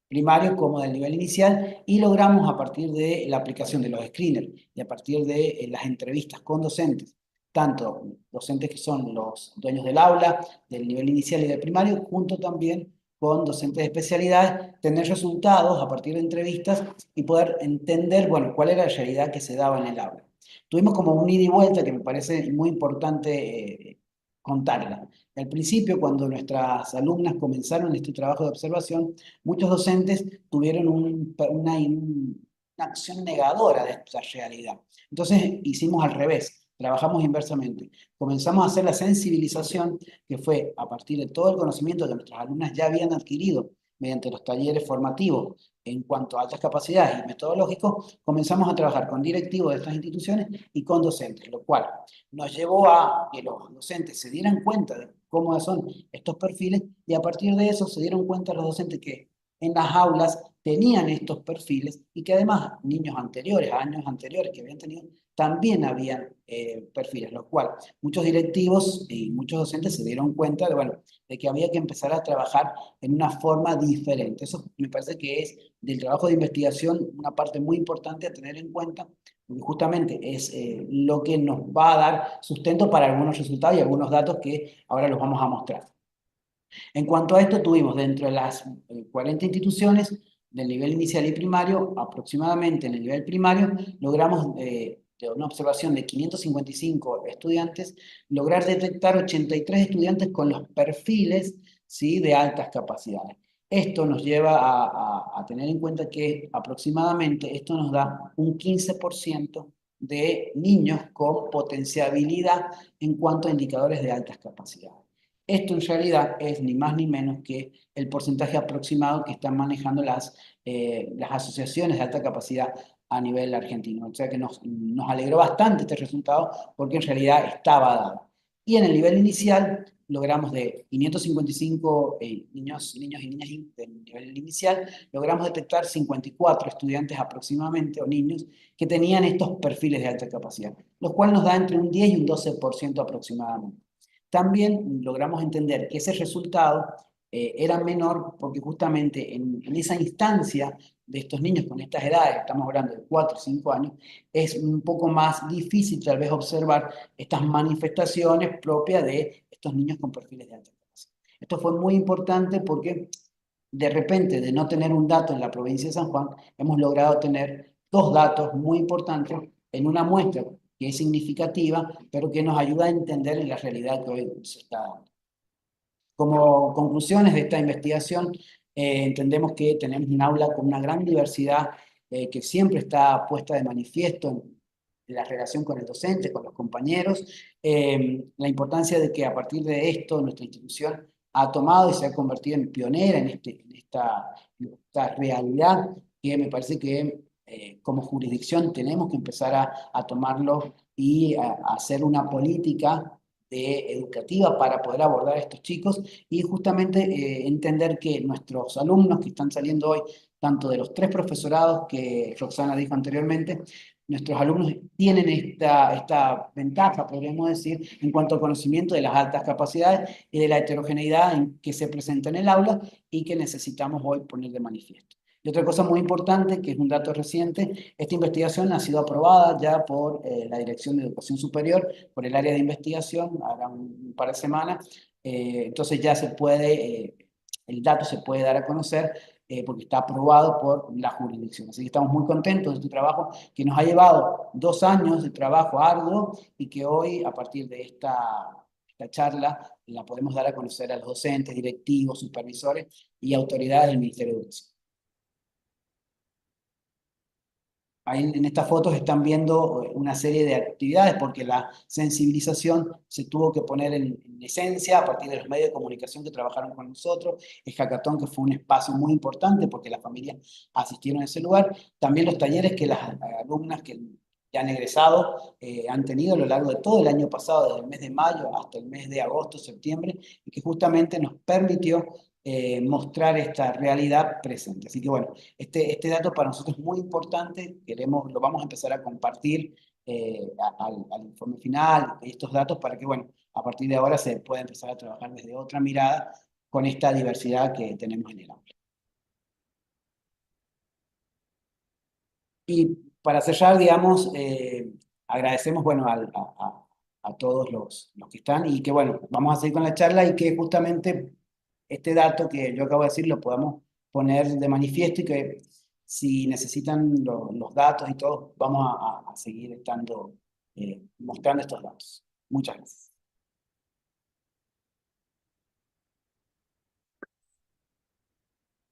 primario como del nivel inicial, y logramos a partir de la aplicación de los screeners y a partir de las entrevistas con docentes, tanto docentes que son los dueños del aula, del nivel inicial y del primario, junto también con docentes de especialidades, tener resultados a partir de entrevistas y poder entender, bueno, cuál era la realidad que se daba en el aula. Tuvimos como un ida y vuelta que me parece muy importante contarla. Al principio, cuando nuestras alumnas comenzaron este trabajo de observación, muchos docentes tuvieron una acción negadora de esta realidad. Entonces hicimos al revés. Trabajamos inversamente. Comenzamos a hacer la sensibilización, que fue a partir de todo el conocimiento que nuestras alumnas ya habían adquirido mediante los talleres formativos en cuanto a altas capacidades y metodológicos. Comenzamos a trabajar con directivos de estas instituciones y con docentes, lo cual nos llevó a que los docentes se dieran cuenta de cómo son estos perfiles, y a partir de eso se dieron cuenta los docentes que en las aulas tenían estos perfiles y que además niños anteriores, años anteriores que habían tenido, también habían perfiles, lo cual muchos directivos y muchos docentes se dieron cuenta de, bueno, de que había que empezar a trabajar en una forma diferente. Eso me parece que es del trabajo de investigación una parte muy importante a tener en cuenta, porque justamente es lo que nos va a dar sustento para algunos resultados y algunos datos que ahora los vamos a mostrar. En cuanto a esto, tuvimos dentro de las 40 instituciones del nivel inicial y primario, aproximadamente en el nivel primario, logramos de una observación de 555 estudiantes, lograr detectar 83 estudiantes con los perfiles, ¿sí?, de altas capacidades. Esto nos lleva a tener en cuenta que aproximadamente esto nos da un 15% de niños con potenciabilidad en cuanto a indicadores de altas capacidades. Esto en realidad es ni más ni menos que el porcentaje aproximado que están manejando las asociaciones de alta capacidad a nivel argentino. O sea que nos alegró bastante este resultado porque en realidad estaba dado. Y en el nivel inicial logramos de 555 niños y niñas del nivel inicial, logramos detectar 54 estudiantes aproximadamente, o niños, que tenían estos perfiles de alta capacidad, lo cual nos da entre un 10 y un 12% aproximadamente. También logramos entender que ese resultado era menor porque justamente en esa instancia de estos niños con estas edades, estamos hablando de 4 o 5 años, es un poco más difícil tal vez observar estas manifestaciones propias de estos niños con perfiles de alta capacidad. Esto fue muy importante porque de repente, de no tener un dato en la provincia de San Juan, hemos logrado tener 2 datos muy importantes en una muestra que es significativa, pero que nos ayuda a entender la realidad que hoy se está dando. Como conclusiones de esta investigación, entendemos que tenemos un aula con una gran diversidad que siempre está puesta de manifiesto en la relación con el docente, con los compañeros, la importancia de que a partir de esto nuestra institución ha tomado y se ha convertido en pionera en esta realidad que me parece que como jurisdicción tenemos que empezar a tomarlo y a hacer una política educativa para poder abordar a estos chicos y justamente entender que nuestros alumnos que están saliendo hoy, tanto de los 3 profesorados que Roxana dijo anteriormente, nuestros alumnos tienen esta ventaja, podríamos decir, en cuanto al conocimiento de las altas capacidades y de la heterogeneidad en que se presenta en el aula y que necesitamos hoy poner de manifiesto. Y otra cosa muy importante, que es un dato reciente, esta investigación ha sido aprobada ya por la Dirección de Educación Superior, por el área de investigación, ahora un par de semanas, entonces ya se puede, el dato se puede dar a conocer porque está aprobado por la jurisdicción. Así que estamos muy contentos de este trabajo que nos ha llevado 2 años de trabajo arduo y que hoy, a partir de esta charla, la podemos dar a conocer a los docentes, directivos, supervisores y autoridades del Ministerio de Educación. Ahí en estas fotos están viendo una serie de actividades porque la sensibilización se tuvo que poner en esencia a partir de los medios de comunicación que trabajaron con nosotros, el hackathon que fue un espacio muy importante porque las familias asistieron a ese lugar, también los talleres que las alumnas que han egresado han tenido a lo largo de todo el año pasado, desde el mes de mayo hasta el mes de agosto, septiembre, y que justamente nos permitió mostrar esta realidad presente. Así que bueno, este dato para nosotros es muy importante, lo vamos a empezar a compartir al informe final, estos datos para que bueno, a partir de ahora se pueda empezar a trabajar desde otra mirada con esta diversidad que tenemos en el aula. Y para cerrar, digamos, agradecemos bueno, a todos los que están y que bueno, vamos a seguir con la charla y que justamente este dato que yo acabo de decir lo podamos poner de manifiesto y que si necesitan los datos y todo, vamos a seguir mostrando estos datos. Muchas gracias.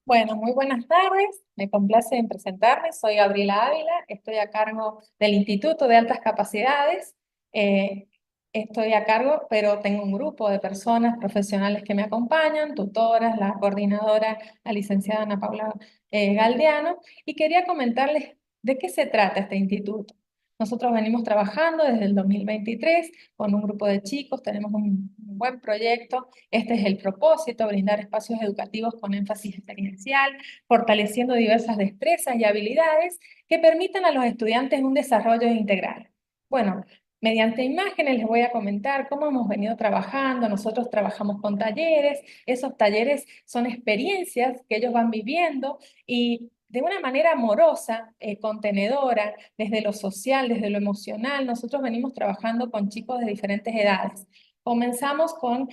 Bueno, muy buenas tardes. Me complace en presentarme. Soy Gabriela Ávila. Estoy a cargo del Instituto de Altas Capacidades. Estoy a cargo, pero tengo un grupo de personas profesionales que me acompañan, tutoras, la coordinadora, la licenciada Ana Paula Galdeano, y quería comentarles de qué se trata este instituto. Nosotros venimos trabajando desde el 2023 con un grupo de chicos, tenemos un buen proyecto. Este es el propósito, brindar espacios educativos con énfasis experiencial, fortaleciendo diversas destrezas y habilidades que permitan a los estudiantes un desarrollo integral. Bueno, mediante imágenes les voy a comentar cómo hemos venido trabajando. Nosotros trabajamos con talleres, esos talleres son experiencias que ellos van viviendo y de una manera amorosa, contenedora, desde lo social, desde lo emocional. Nosotros venimos trabajando con chicos de diferentes edades. Comenzamos con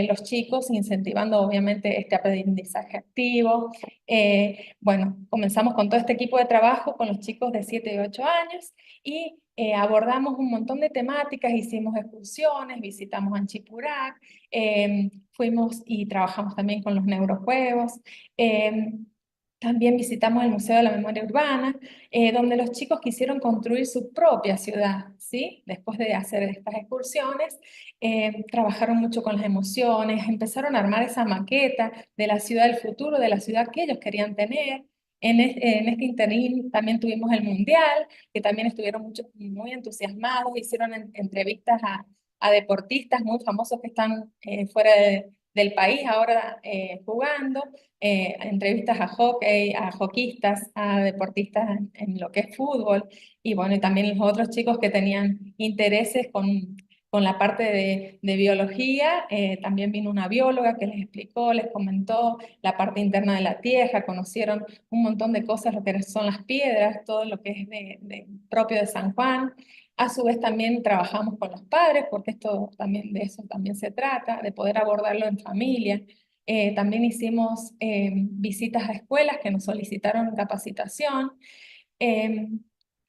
los chicos incentivando obviamente este aprendizaje activo. Bueno, comenzamos con todo este equipo de trabajo con los chicos de 7 y 8 años y abordamos un montón de temáticas, hicimos excursiones, visitamos Anchipurac, fuimos y trabajamos también con los neurojuegos. También visitamos el Museo de la Memoria Urbana, donde los chicos quisieron construir su propia ciudad, ¿sí? Después de hacer estas excursiones, trabajaron mucho con las emociones, empezaron a armar esa maqueta de la ciudad del futuro, de la ciudad que ellos querían tener. En este interín también tuvimos el Mundial, que también estuvieron muy entusiasmados, hicieron entrevistas a deportistas muy famosos que están fuera del país ahora jugando, entrevistas a hockey, a hockeyistas, a deportistas en lo que es fútbol, y bueno, y también los otros chicos que tenían intereses con la parte de biología. También vino una bióloga que les explicó, les comentó la parte interna de la Tierra, conocieron un montón de cosas, lo que son las piedras, todo lo que es propio de San Juan. A su vez también trabajamos con los padres, porque de eso también se trata, de poder abordarlo en familia. También hicimos visitas a escuelas que nos solicitaron capacitación.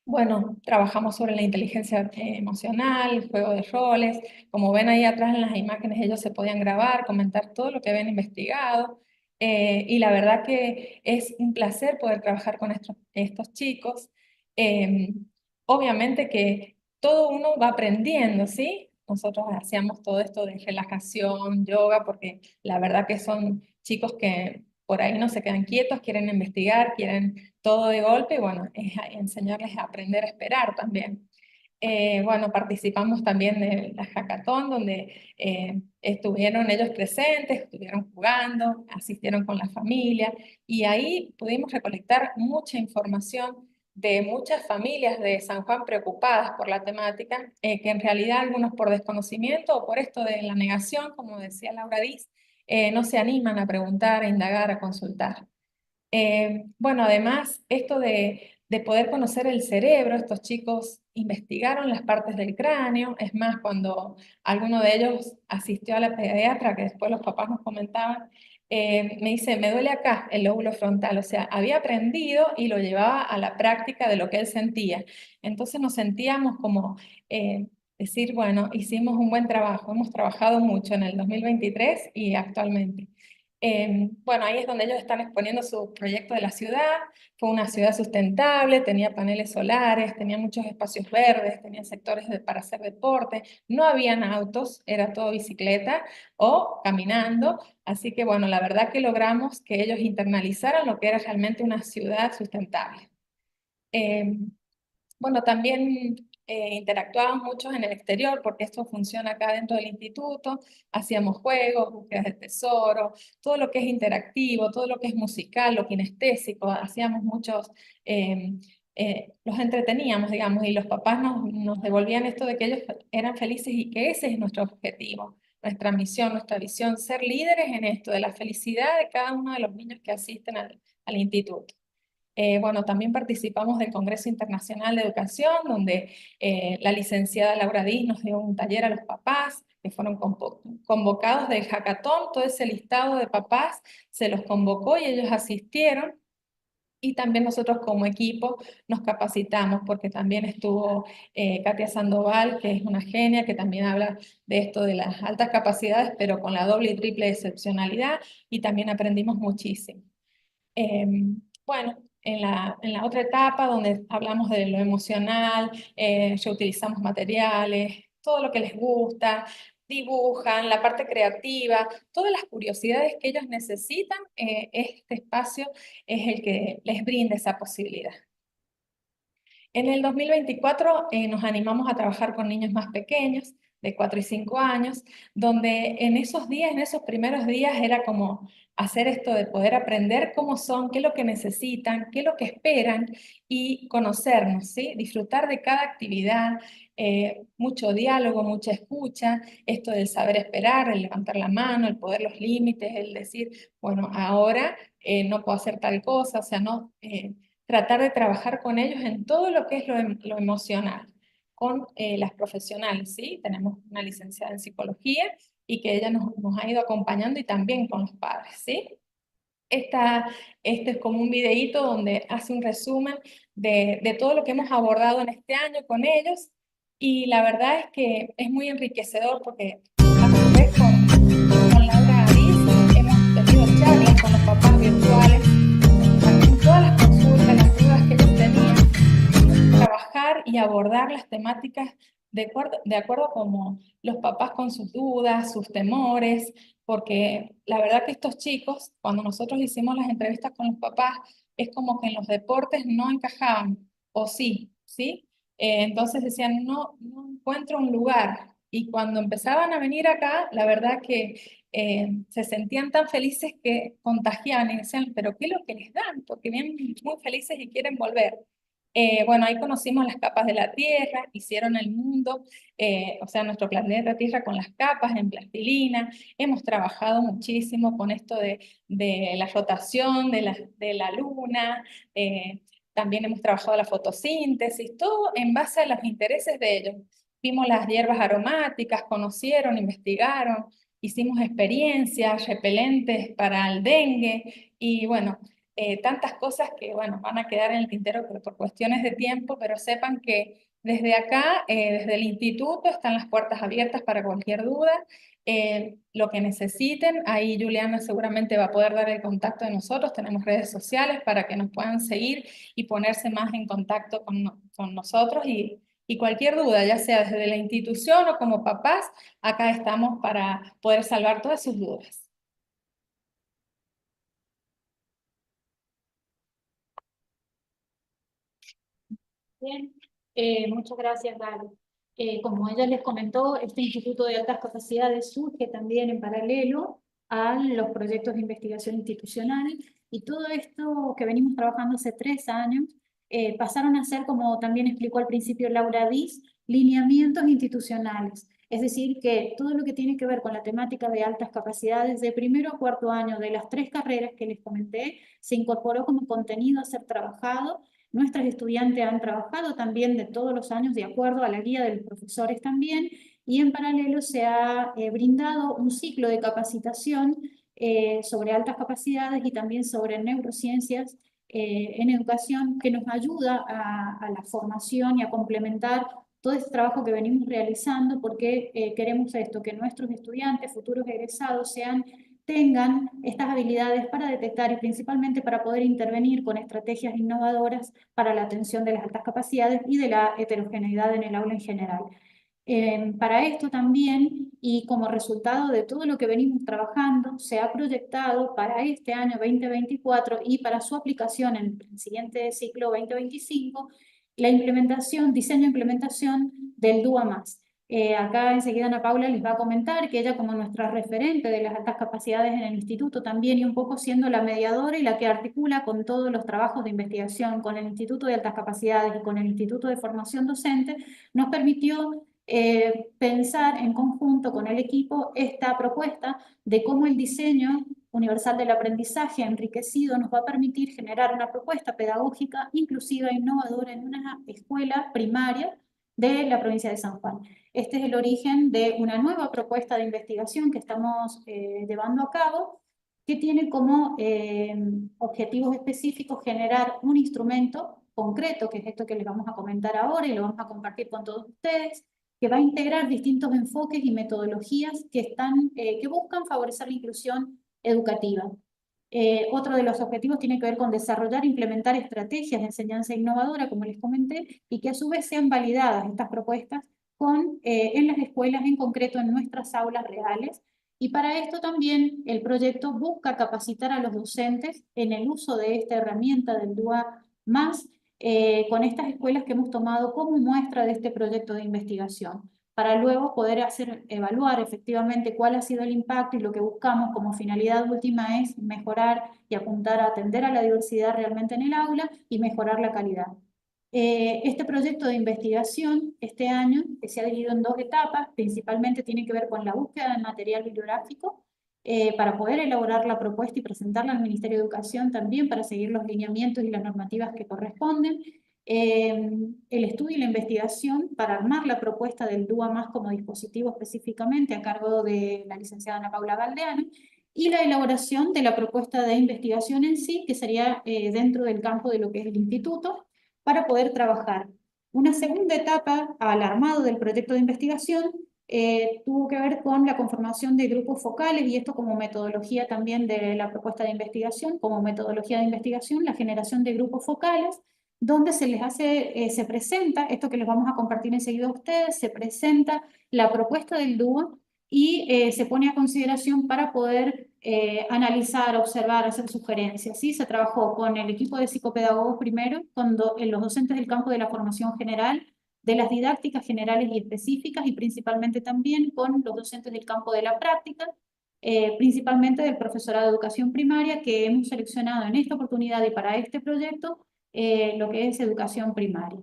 Bueno, trabajamos sobre la inteligencia emocional, el juego de roles. Como ven ahí atrás en las imágenes, ellos se podían grabar, comentar todo lo que habían investigado. Y la verdad que es un placer poder trabajar con estos chicos. Obviamente que todo uno va aprendiendo, ¿sí? Nosotros hacíamos todo esto de relajación, yoga, porque la verdad que son chicos que por ahí no se quedan quietos, quieren investigar, quieren todo de golpe, y bueno, es enseñarles a aprender a esperar también. Bueno, participamos también de la hackathon, donde estuvieron ellos presentes, estuvieron jugando, asistieron con la familia, y ahí pudimos recolectar mucha información de muchas familias de San Juan preocupadas por la temática, que en realidad algunos por desconocimiento o por esto de la negación, como decía Laura Diz, no se animan a preguntar, a indagar, a consultar. Bueno, además, esto de poder conocer el cerebro, estos chicos investigaron las partes del cráneo. Es más, cuando alguno de ellos asistió a la pediatra, que después los papás nos comentaban, me dice, me duele acá el lóbulo frontal. O sea, había aprendido y lo llevaba a la práctica de lo que él sentía. Entonces nos sentíamos como decir, bueno, hicimos un buen trabajo, hemos trabajado mucho en el 2023 y actualmente. Bueno, ahí es donde ellos están exponiendo su proyecto de la ciudad. Fue una ciudad sustentable, tenía paneles solares, tenía muchos espacios verdes, tenía sectores para hacer deporte, no habían autos, era todo bicicleta o caminando. Así que bueno, la verdad que logramos que ellos internalizaran lo que era realmente una ciudad sustentable. Bueno, también interactuábamos muchos en el exterior, porque esto funciona acá dentro del instituto. Hacíamos juegos, búsquedas de tesoro, todo lo que es interactivo, todo lo que es musical, lo kinestésico. Hacíamos muchos, los entreteníamos, digamos, y los papás nos devolvían esto de que ellos eran felices y que ese es nuestro objetivo, nuestra misión, nuestra visión, ser líderes en esto, de la felicidad de cada uno de los niños que asisten al instituto. Bueno, también participamos del Congreso Internacional de Educación, donde la licenciada Laura Diz nos dio un taller a los papás, que fueron convocados del hackathon. Todo ese listado de papás se los convocó y ellos asistieron. Y también nosotros como equipo nos capacitamos, porque también estuvo Katia Sandoval, que es una genia, que también habla de esto de las altas capacidades, pero con la doble y triple excepcionalidad, y también aprendimos muchísimo. Bueno, en la otra etapa donde hablamos de lo emocional, ya utilizamos materiales, todo lo que les gusta, dibujan, la parte creativa, todas las curiosidades que ellos necesitan, este espacio es el que les brinda esa posibilidad. En el 2024 nos animamos a trabajar con niños más pequeños, de 4 y 5 años, donde en esos días, en esos primeros días, era como hacer esto de poder aprender cómo son, qué es lo que necesitan, qué es lo que esperan, y conocernos, ¿sí? Disfrutar de cada actividad, mucho diálogo, mucha escucha, esto del saber esperar, el levantar la mano, el poder los límites, el decir, bueno, ahora no puedo hacer tal cosa, o sea, no... tratar de trabajar con ellos en todo lo que es lo emocional, con las profesionales, ¿sí? Tenemos una licenciada en psicología y que ella nos ha ido acompañando, y también con los padres, ¿sí? Este es como un videíto donde hace un resumen de todo lo que hemos abordado en este año con ellos, y la verdad es que es muy enriquecedor, porque a su vez con Laura Ariz hemos tenido charlas con los papás virtuales, todas las consultas, las dudas que ellos tenían, trabajar y abordar las temáticas de acuerdo como los papás con sus dudas, sus temores, porque la verdad que estos chicos, cuando nosotros hicimos las entrevistas con los papás, es como que en los deportes no encajaban, o sí, ¿sí? Entonces decían, no encuentro un lugar. Y cuando empezaban a venir acá, la verdad que se sentían tan felices que contagiaban y decían, pero ¿qué es lo que les dan? Porque vienen muy felices y quieren volver. Bueno, ahí conocimos las capas de la Tierra, hicieron el mundo, o sea, nuestro planeta Tierra con las capas en plastilina. Hemos trabajado muchísimo con esto de la rotación de la luna, también hemos trabajado la fotosíntesis, todo en base a los intereses de ellos. Vimos las hierbas aromáticas, conocieron, investigaron, hicimos experiencias repelentes para el dengue, y bueno, tantas cosas que bueno, van a quedar en el tintero por cuestiones de tiempo, pero sepan que desde acá, desde el instituto, están las puertas abiertas para cualquier duda, lo que necesiten. Ahí Juliana seguramente va a poder dar el contacto de nosotros, tenemos redes sociales para que nos puedan seguir y ponerse más en contacto con nosotros, y cualquier duda, ya sea desde la institución o como papás, acá estamos para poder salvar todas sus dudas. Bien, muchas gracias, Gaby. Como ella les comentó, este Instituto de Altas Capacidades surge también en paralelo a los proyectos de investigación institucional, y todo esto que venimos trabajando hace 3 años pasaron a ser, como también explicó al principio Laura Diz, lineamientos institucionales. Es decir, que todo lo que tiene que ver con la temática de altas capacidades de primero a cuarto año de las 3 carreras que les comenté, se incorporó como contenido a ser trabajado. Nuestras estudiantes han trabajado también de todos los años de acuerdo a la guía de los profesores también, y en paralelo se ha brindado un ciclo de capacitación sobre altas capacidades y también sobre neurociencias en educación, que nos ayuda a la formación y a complementar todo este trabajo que venimos realizando, porque queremos esto, que nuestros estudiantes, futuros egresados, tengan estas habilidades para detectar y principalmente para poder intervenir con estrategias innovadoras para la atención de las altas capacidades y de la heterogeneidad en el aula en general. Para esto también, y como resultado de todo lo que venimos trabajando, se ha proyectado para este año 2024 y para su aplicación en el siguiente ciclo 2025, la implementación, diseño e implementación del DUA+. Acá enseguida Ana Paula les va a comentar que ella, como nuestra referente de las altas capacidades en el instituto también, y un poco siendo la mediadora y la que articula con todos los trabajos de investigación con el Instituto de Altas Capacidades y con el Instituto de Formación Docente, nos permitió pensar en conjunto con el equipo esta propuesta de cómo el diseño universal del aprendizaje enriquecido nos va a permitir generar una propuesta pedagógica inclusiva e innovadora en una escuela primaria de la provincia de San Juan. Este es el origen de una nueva propuesta de investigación que estamos llevando a cabo, que tiene como objetivos específicos generar un instrumento concreto, que es esto que les vamos a comentar ahora y lo vamos a compartir con todos ustedes, que va a integrar distintos enfoques y metodologías que buscan favorecer la inclusión educativa. Otro de los objetivos tiene que ver con desarrollar e implementar estrategias de enseñanza innovadora, como les comenté, y que a su vez sean validadas estas propuestas en las escuelas, en concreto en nuestras aulas reales. Y para esto también el proyecto busca capacitar a los docentes en el uso de esta herramienta del DUA+, con estas escuelas que hemos tomado como muestra de este proyecto de investigación, para luego poder evaluar efectivamente cuál ha sido el impacto, y lo que buscamos como finalidad última es mejorar y apuntar a atender a la diversidad realmente en el aula y mejorar la calidad. Este proyecto de investigación este año, que se ha dividido en 2 etapas, principalmente tiene que ver con la búsqueda de material bibliográfico para poder elaborar la propuesta y presentarla al Ministerio de Educación también para seguir los lineamientos y las normativas que corresponden. El estudio y la investigación para armar la propuesta del DUA+ como dispositivo específicamente a cargo de la licenciada Ana Paula Galdeano, y la elaboración de la propuesta de investigación en sí, que sería dentro del campo de lo que es el instituto, para poder trabajar. Una segunda etapa al armado del proyecto de investigación tuvo que ver con la conformación de grupos focales, y esto como metodología también de la propuesta de investigación, como metodología de investigación, la generación de grupos focales, donde se presenta, esto que les vamos a compartir enseguida a ustedes, se presenta la propuesta del DUA y se pone a consideración para poder analizar, observar, hacer sugerencias. ¿Sí? Se trabajó con el equipo de psicopedagogos primero, con los docentes del campo de la formación general, de las didácticas generales y específicas, y principalmente también con los docentes del campo de la práctica, principalmente del profesorado de educación primaria, que hemos seleccionado en esta oportunidad y para este proyecto lo que es educación primaria.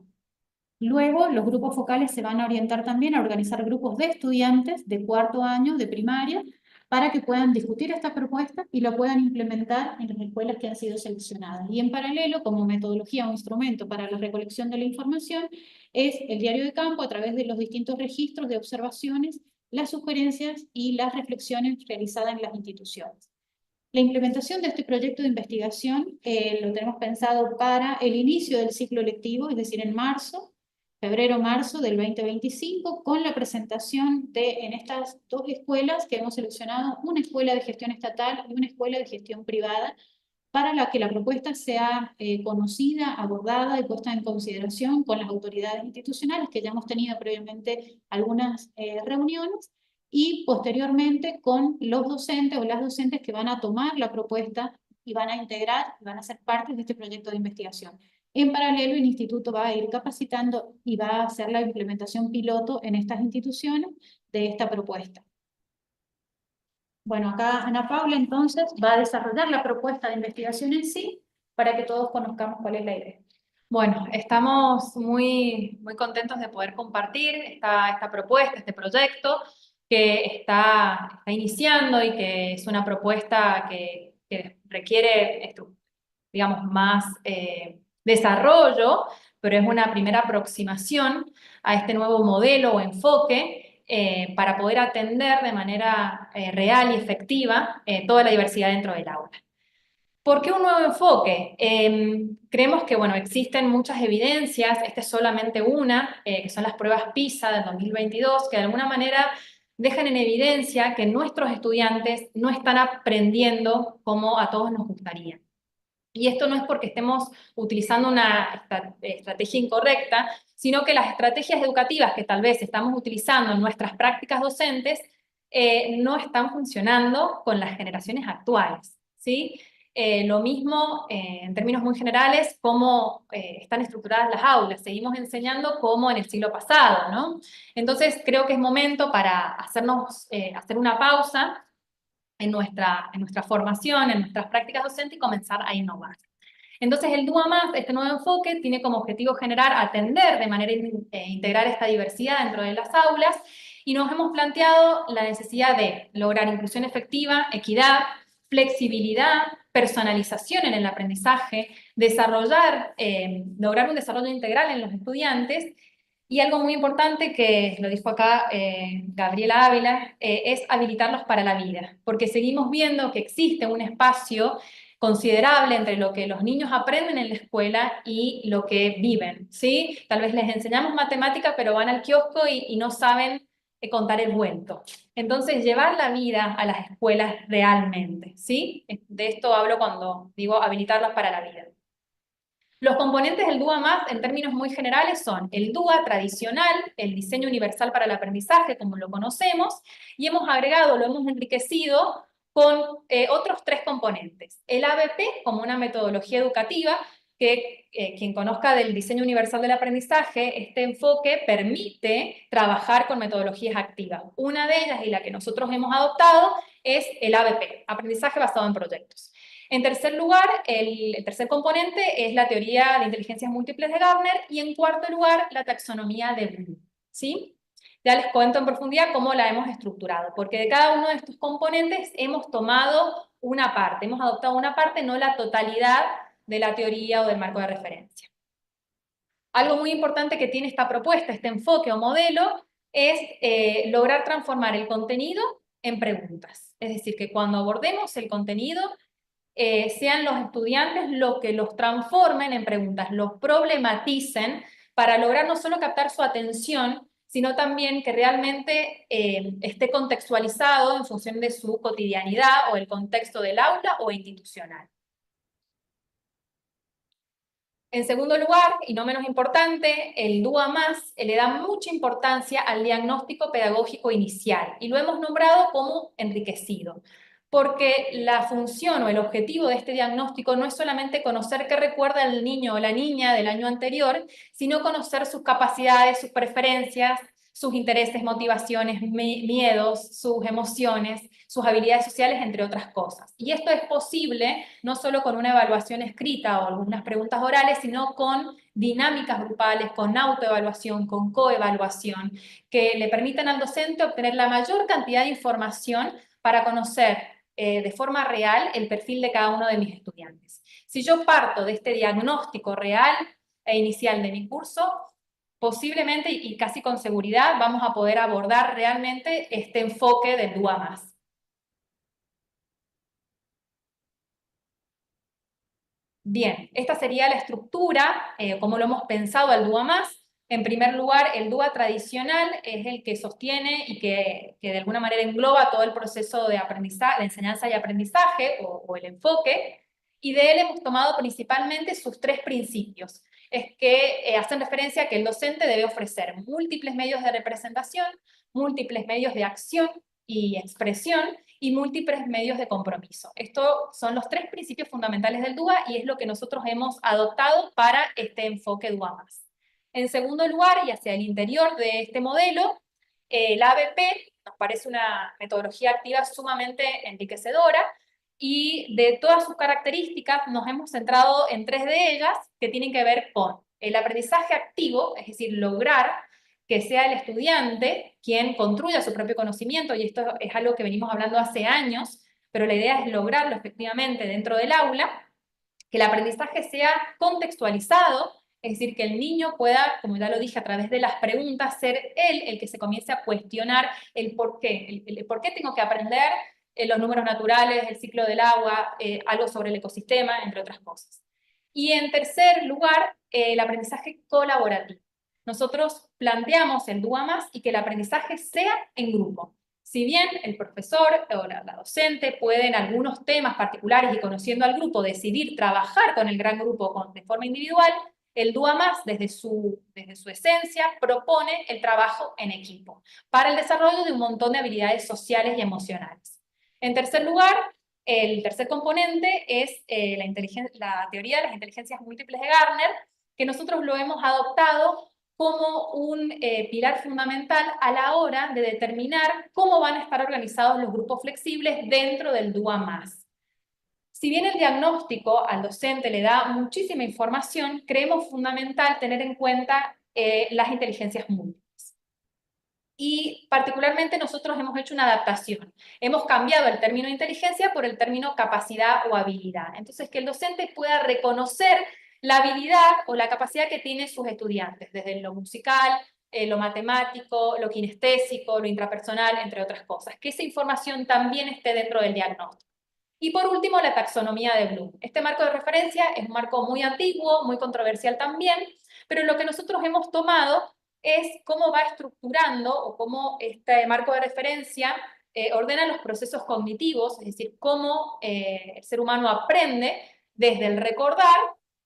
Luego, los grupos focales se van a orientar también a organizar grupos de estudiantes de cuarto año de primaria para que puedan discutir esta propuesta y lo puedan implementar en las escuelas que han sido seleccionadas. Y en paralelo, como metodología o instrumento para la recolección de la información, es el diario de campo a través de los distintos registros de observaciones, las sugerencias y las reflexiones realizadas en las instituciones. La implementación de este proyecto de investigación lo tenemos pensado para el inicio del ciclo lectivo, es decir, en febrero-marzo del 2025, con la presentación en estas 2 escuelas que hemos seleccionado, una escuela de gestión estatal y una escuela de gestión privada, para la que la propuesta sea conocida, abordada y puesta en consideración con las autoridades institucionales, que ya hemos tenido previamente algunas reuniones, y posteriormente con los docentes o las docentes que van a tomar la propuesta y van a integrar, van a ser parte de este proyecto de investigación. En paralelo, el instituto va a ir capacitando y va a hacer la implementación piloto en estas instituciones de esta propuesta. Bueno, acá Ana Paula entonces va a desarrollar la propuesta de investigación en sí para que todos conozcamos cuál es la idea. Bueno, estamos muy contentos de poder compartir esta propuesta, este proyecto que está iniciando y que es una propuesta que requiere, digamos, más desarrollo, pero es una primera aproximación a este nuevo modelo o enfoque para poder atender de manera real y efectiva toda la diversidad dentro del aula. ¿Por qué un nuevo enfoque? Creemos que, bueno, existen muchas evidencias, esta es solamente una, que son las pruebas PISA del 2022, que de alguna manera dejan en evidencia que nuestros estudiantes no están aprendiendo como a todos nos gustaría. Y esto no es porque estemos utilizando una estrategia incorrecta, sino que las estrategias educativas que tal vez estamos utilizando en nuestras prácticas docentes no están funcionando con las generaciones actuales, ¿sí? Lo mismo, en términos muy generales, cómo están estructuradas las aulas. Seguimos enseñando como en el siglo pasado, ¿no? Entonces, creo que es momento para hacer una pausa en nuestra formación, en nuestras prácticas docentes y comenzar a innovar. Entonces, el DUA+, este nuevo enfoque, tiene como objetivo generar, atender de manera integral esta diversidad dentro de las aulas, y nos hemos planteado la necesidad de lograr inclusión efectiva, equidad, flexibilidad, personalización en el aprendizaje, lograr un desarrollo integral en los estudiantes, y algo muy importante que lo dijo acá Gabriela Ávila, es habilitarlos para la vida, porque seguimos viendo que existe un espacio considerable entre lo que los niños aprenden en la escuela y lo que viven, ¿sí? Tal vez les enseñamos matemática, pero van al kiosco y no saben contar el vuelto. Entonces, llevar la vida a las escuelas realmente, ¿sí? De esto hablo cuando digo habilitarlos para la vida. Los componentes del DUA+, en términos muy generales, son el DUA tradicional, el diseño universal para el aprendizaje, como lo conocemos, y hemos agregado, lo hemos enriquecido con otros 3 componentes. El ABP, como una metodología educativa, que quien conozca del diseño universal del aprendizaje, este enfoque permite trabajar con metodologías activas. Una de ellas, y la que nosotros hemos adoptado, es el ABP, aprendizaje basado en proyectos. En tercer lugar, el tercer componente es la teoría de inteligencias múltiples de Gardner, y en cuarto lugar, la taxonomía de Bloom, ¿sí? Ya les cuento en profundidad cómo la hemos estructurado, porque de cada uno de estos componentes hemos tomado una parte, hemos adoptado una parte, no la totalidad de la teoría o del marco de referencia. Algo muy importante que tiene esta propuesta, este enfoque o modelo, es lograr transformar el contenido en preguntas. Es decir, que cuando abordemos el contenido, sean los estudiantes los que los transformen en preguntas, los problematicen para lograr no solo captar su atención, sino también que realmente esté contextualizado en función de su cotidianidad o el contexto del aula o institucional. En segundo lugar, y no menos importante, el DUA+ le da mucha importancia al diagnóstico pedagógico inicial, y lo hemos nombrado como enriquecido, porque la función o el objetivo de este diagnóstico no es solamente conocer qué recuerda el niño o la niña del año anterior, sino conocer sus capacidades, sus preferencias, sus intereses, motivaciones, miedos, sus emociones, sus habilidades sociales, entre otras cosas. Y esto es posible no solo con una evaluación escrita o algunas preguntas orales, sino con dinámicas grupales, con autoevaluación, con coevaluación, que le permitan al docente obtener la mayor cantidad de información para conocer de forma real el perfil de cada uno de mis estudiantes. Si yo parto de este diagnóstico real e inicial de mi curso, posiblemente y casi con seguridad vamos a poder abordar realmente este enfoque del DUA+. Bien, esta sería la estructura, como lo hemos pensado al DUA+. En primer lugar, el DUA tradicional es el que sostiene y que de alguna manera engloba todo el proceso de aprendizaje, de enseñanza y aprendizaje, o el enfoque, y de él hemos tomado principalmente sus 3 principios. Es que hacen referencia a que el docente debe ofrecer múltiples medios de representación, múltiples medios de acción, y expresión, y múltiples medios de compromiso. Estos son los 3 principios fundamentales del DUA y es lo que nosotros hemos adoptado para este enfoque DUA+. En segundo lugar, y hacia el interior de este modelo, el ABP nos parece una metodología activa sumamente enriquecedora, y de todas sus características nos hemos centrado en 3 de ellas que tienen que ver con el aprendizaje activo, es decir, lograr que sea el estudiante quien construya su propio conocimiento, y esto es algo que venimos hablando hace años, pero la idea es lograrlo efectivamente dentro del aula, que el aprendizaje sea contextualizado, es decir, que el niño pueda, como ya lo dije, a través de las preguntas, ser él el que se comience a cuestionar el por qué, el por qué tengo que aprender los números naturales, el ciclo del agua, algo sobre el ecosistema, entre otras cosas. Y en tercer lugar, el aprendizaje colaborativo. Nosotros planteamos el DUA+ y que el aprendizaje sea en grupo. Si bien el profesor o la docente puede en algunos temas particulares y conociendo al grupo decidir trabajar con el gran grupo de forma individual, el DUA+, desde su esencia, propone el trabajo en equipo para el desarrollo de un montón de habilidades sociales y emocionales. En tercer lugar, el tercer componente es la teoría de las inteligencias múltiples de Gardner, que nosotros lo hemos adoptado como un pilar fundamental a la hora de determinar cómo van a estar organizados los grupos flexibles dentro del DUA+. Si bien el diagnóstico al docente le da muchísima información, creemos fundamental tener en cuenta las inteligencias múltiples. Y particularmente nosotros hemos hecho una adaptación. Hemos cambiado el término inteligencia por el término capacidad o habilidad. Entonces, que el docente pueda reconocer la habilidad o la capacidad que tienen sus estudiantes, desde lo musical, lo matemático, lo kinestésico, lo intrapersonal, entre otras cosas. Que esa información también esté dentro del diagnóstico. Y por último, la taxonomía de Bloom. Este marco de referencia es un marco muy antiguo, muy controversial también, pero lo que nosotros hemos tomado es cómo va estructurando o cómo este marco de referencia ordena los procesos cognitivos, es decir, cómo el ser humano aprende desde el recordar,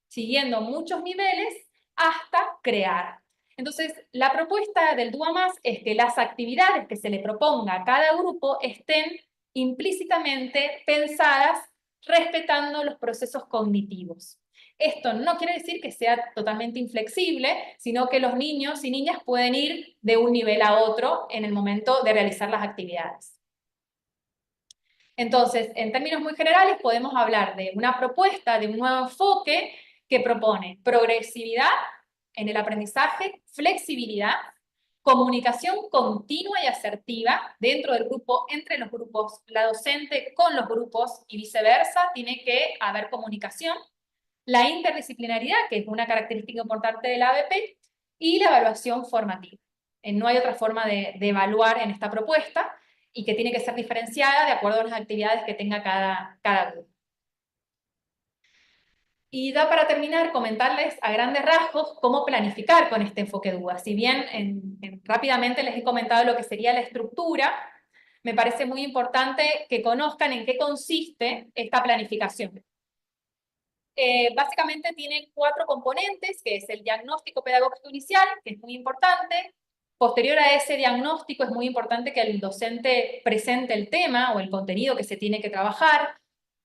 siguiendo muchos niveles, hasta crear. Entonces, la propuesta del DUA+ es que las actividades que se le proponga a cada grupo estén implícitamente pensadas respetando los procesos cognitivos. Esto no quiere decir que sea totalmente inflexible, sino que los niños y niñas pueden ir de un nivel a otro en el momento de realizar las actividades. Entonces, en términos muy generales, podemos hablar de una propuesta, de un nuevo enfoque que propone progresividad en el aprendizaje, flexibilidad, comunicación continua y asertiva dentro del grupo, entre los grupos, la docente con los grupos y viceversa, tiene que haber comunicación, la interdisciplinaridad, que es una característica importante del ABP, y la evaluación formativa. No hay otra forma de evaluar en esta propuesta y que tiene que ser diferenciada de acuerdo a las actividades que tenga cada grupo. Y ya para terminar, comentarles a grandes rasgos cómo planificar con este enfoque DUA. Si bien rápidamente les he comentado lo que sería la estructura, me parece muy importante que conozcan en qué consiste esta planificación. Básicamente tiene 4 componentes, que es el diagnóstico pedagógico inicial, que es muy importante. Posterior a ese diagnóstico es muy importante que el docente presente el tema o el contenido que se tiene que trabajar,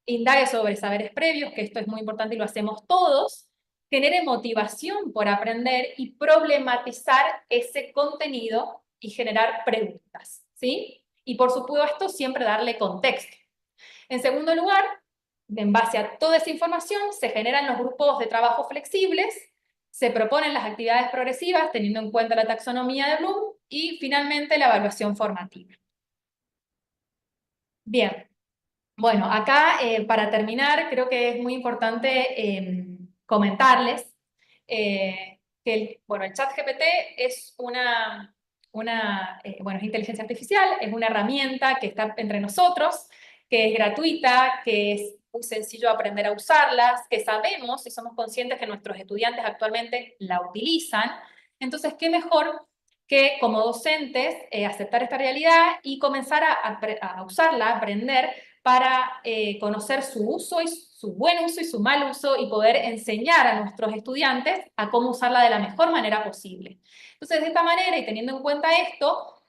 indague sobre saberes previos, que esto es muy importante y lo hacemos todos, genere motivación por aprender y problematizar ese contenido y generar preguntas, ¿sí? Y por supuesto siempre darle contexto. En segundo lugar, en base a toda esa información, se generan los grupos de trabajo flexibles, se proponen las actividades progresivas teniendo en cuenta la taxonomía de Bloom y finalmente la evaluación formativa. Bien. Bueno, acá para terminar creo que es muy importante comentarles que el ChatGPT es es inteligencia artificial, es una herramienta que está entre nosotros, que es gratuita, que es muy sencillo aprender a usarlas, que sabemos y somos conscientes que nuestros estudiantes actualmente la utilizan. Entonces, ¿qué mejor que como docentes aceptar esta realidad y comenzar a usarla, a aprender para conocer su uso, y su buen uso y su mal uso, y poder enseñar a nuestros estudiantes a cómo usarla de la mejor manera posible. Entonces, de esta manera, y teniendo en cuenta esto,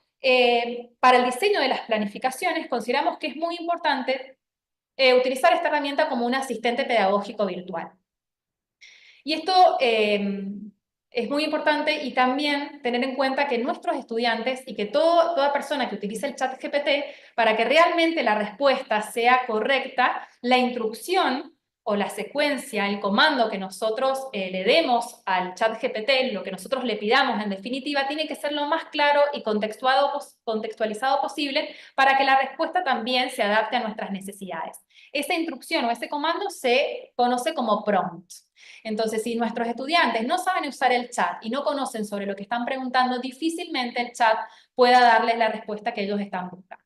Para el diseño de las planificaciones consideramos que es muy importante utilizar esta herramienta como un asistente pedagógico virtual. Y esto es muy importante, y también tener en cuenta que nuestros estudiantes y que toda persona que utilice el chat GPT, para que realmente la respuesta sea correcta, la instrucción o la secuencia, el comando que nosotros le demos al chat GPT, lo que nosotros le pidamos en definitiva, tiene que ser lo más claro y contextualizado posible para que la respuesta también se adapte a nuestras necesidades. Esa instrucción o ese comando se conoce como prompt. Entonces, si nuestros estudiantes no saben usar el chat y no conocen sobre lo que están preguntando, difícilmente el chat pueda darles la respuesta que ellos están buscando.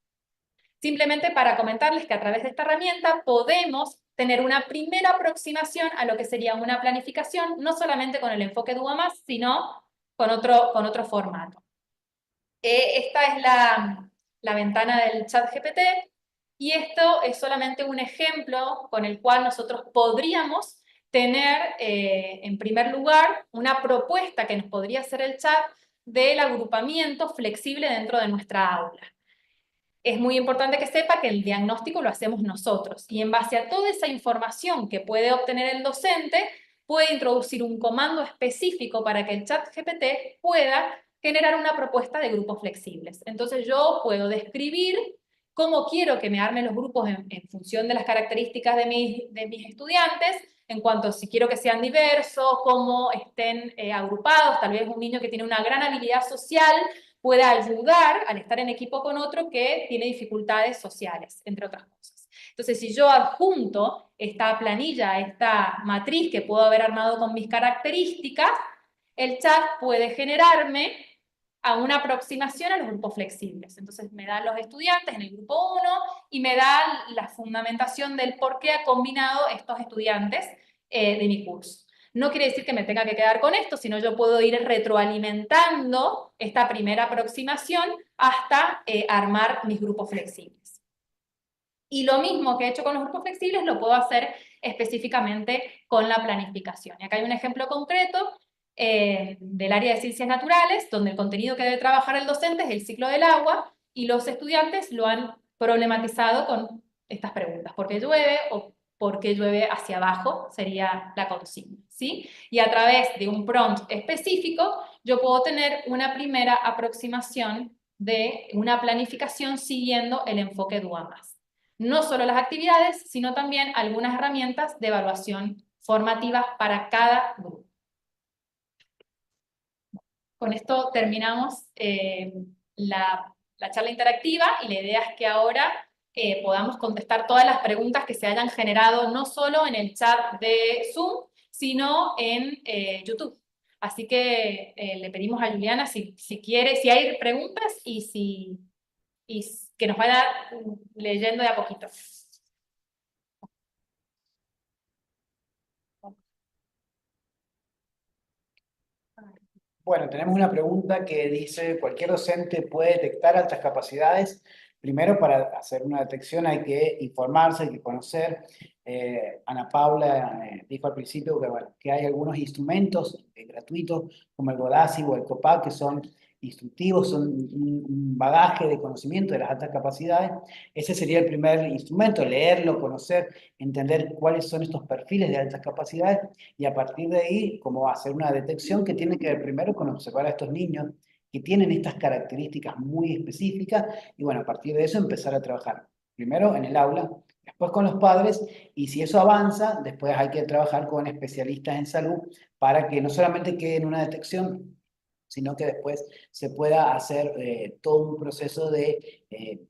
Simplemente para comentarles que a través de esta herramienta podemos tener una primera aproximación a lo que sería una planificación, no solamente con el enfoque DUA+, sino con otro formato. Esta es la ventana del chat GPT, y esto es solamente un ejemplo con el cual nosotros podríamos tener, en primer lugar, una propuesta que nos podría hacer el chat del agrupamiento flexible dentro de nuestra aula. Es muy importante que sepa que el diagnóstico lo hacemos nosotros, y en base a toda esa información que puede obtener el docente, puede introducir un comando específico para que el chat GPT pueda generar una propuesta de grupos flexibles. Entonces yo puedo describir cómo quiero que me armen los grupos en función de las características de mis estudiantes, en cuanto a si quiero que sean diversos, cómo estén agrupados. Tal vez un niño que tiene una gran habilidad social pueda ayudar al estar en equipo con otro que tiene dificultades sociales, entre otras cosas. Entonces, si yo adjunto esta planilla, esta matriz que puedo haber armado con mis características, el chat puede generarme a una aproximación a los grupos flexibles. Entonces me dan los estudiantes en el grupo 1 y me da la fundamentación del por qué ha combinado estos estudiantes de mi curso. No quiere decir que me tenga que quedar con esto, sino yo puedo ir retroalimentando esta primera aproximación hasta armar mis grupos flexibles. Y lo mismo que he hecho con los grupos flexibles lo puedo hacer específicamente con la planificación. Y acá hay un ejemplo concreto del área de ciencias naturales, donde el contenido que debe trabajar el docente es el ciclo del agua, y los estudiantes lo han problematizado con estas preguntas: ¿por qué llueve? O ¿por qué llueve hacia abajo? Sería la consigna, ¿sí? Y a través de un prompt específico, yo puedo tener una primera aproximación de una planificación siguiendo el enfoque DUA+. No solo las actividades, sino también algunas herramientas de evaluación formativa para cada grupo. Con esto terminamos la charla interactiva, y la idea es que ahora podamos contestar todas las preguntas que se hayan generado, no solo en el chat de Zoom, sino en YouTube. Así que le pedimos a Juliana si quiere, si hay preguntas, y que nos vaya leyendo de a poquito. Bueno, tenemos una pregunta que dice: ¿cualquier docente puede detectar altas capacidades? Primero, para hacer una detección hay que informarse, hay que conocer. Ana Paula dijo al principio que, bueno, que hay algunos instrumentos gratuitos como el Godasi o el COPAC, que son instructivos, son un bagaje de conocimiento de las altas capacidades. Ese sería el primer instrumento: leerlo, conocer, entender cuáles son estos perfiles de altas capacidades, y a partir de ahí, como hacer una detección que tiene que ver primero con observar a estos niños que tienen estas características muy específicas, y bueno, a partir de eso empezar a trabajar primero en el aula, después con los padres, y si eso avanza, después hay que trabajar con especialistas en salud para que no solamente quede en una detección, sino que después se pueda hacer todo un proceso de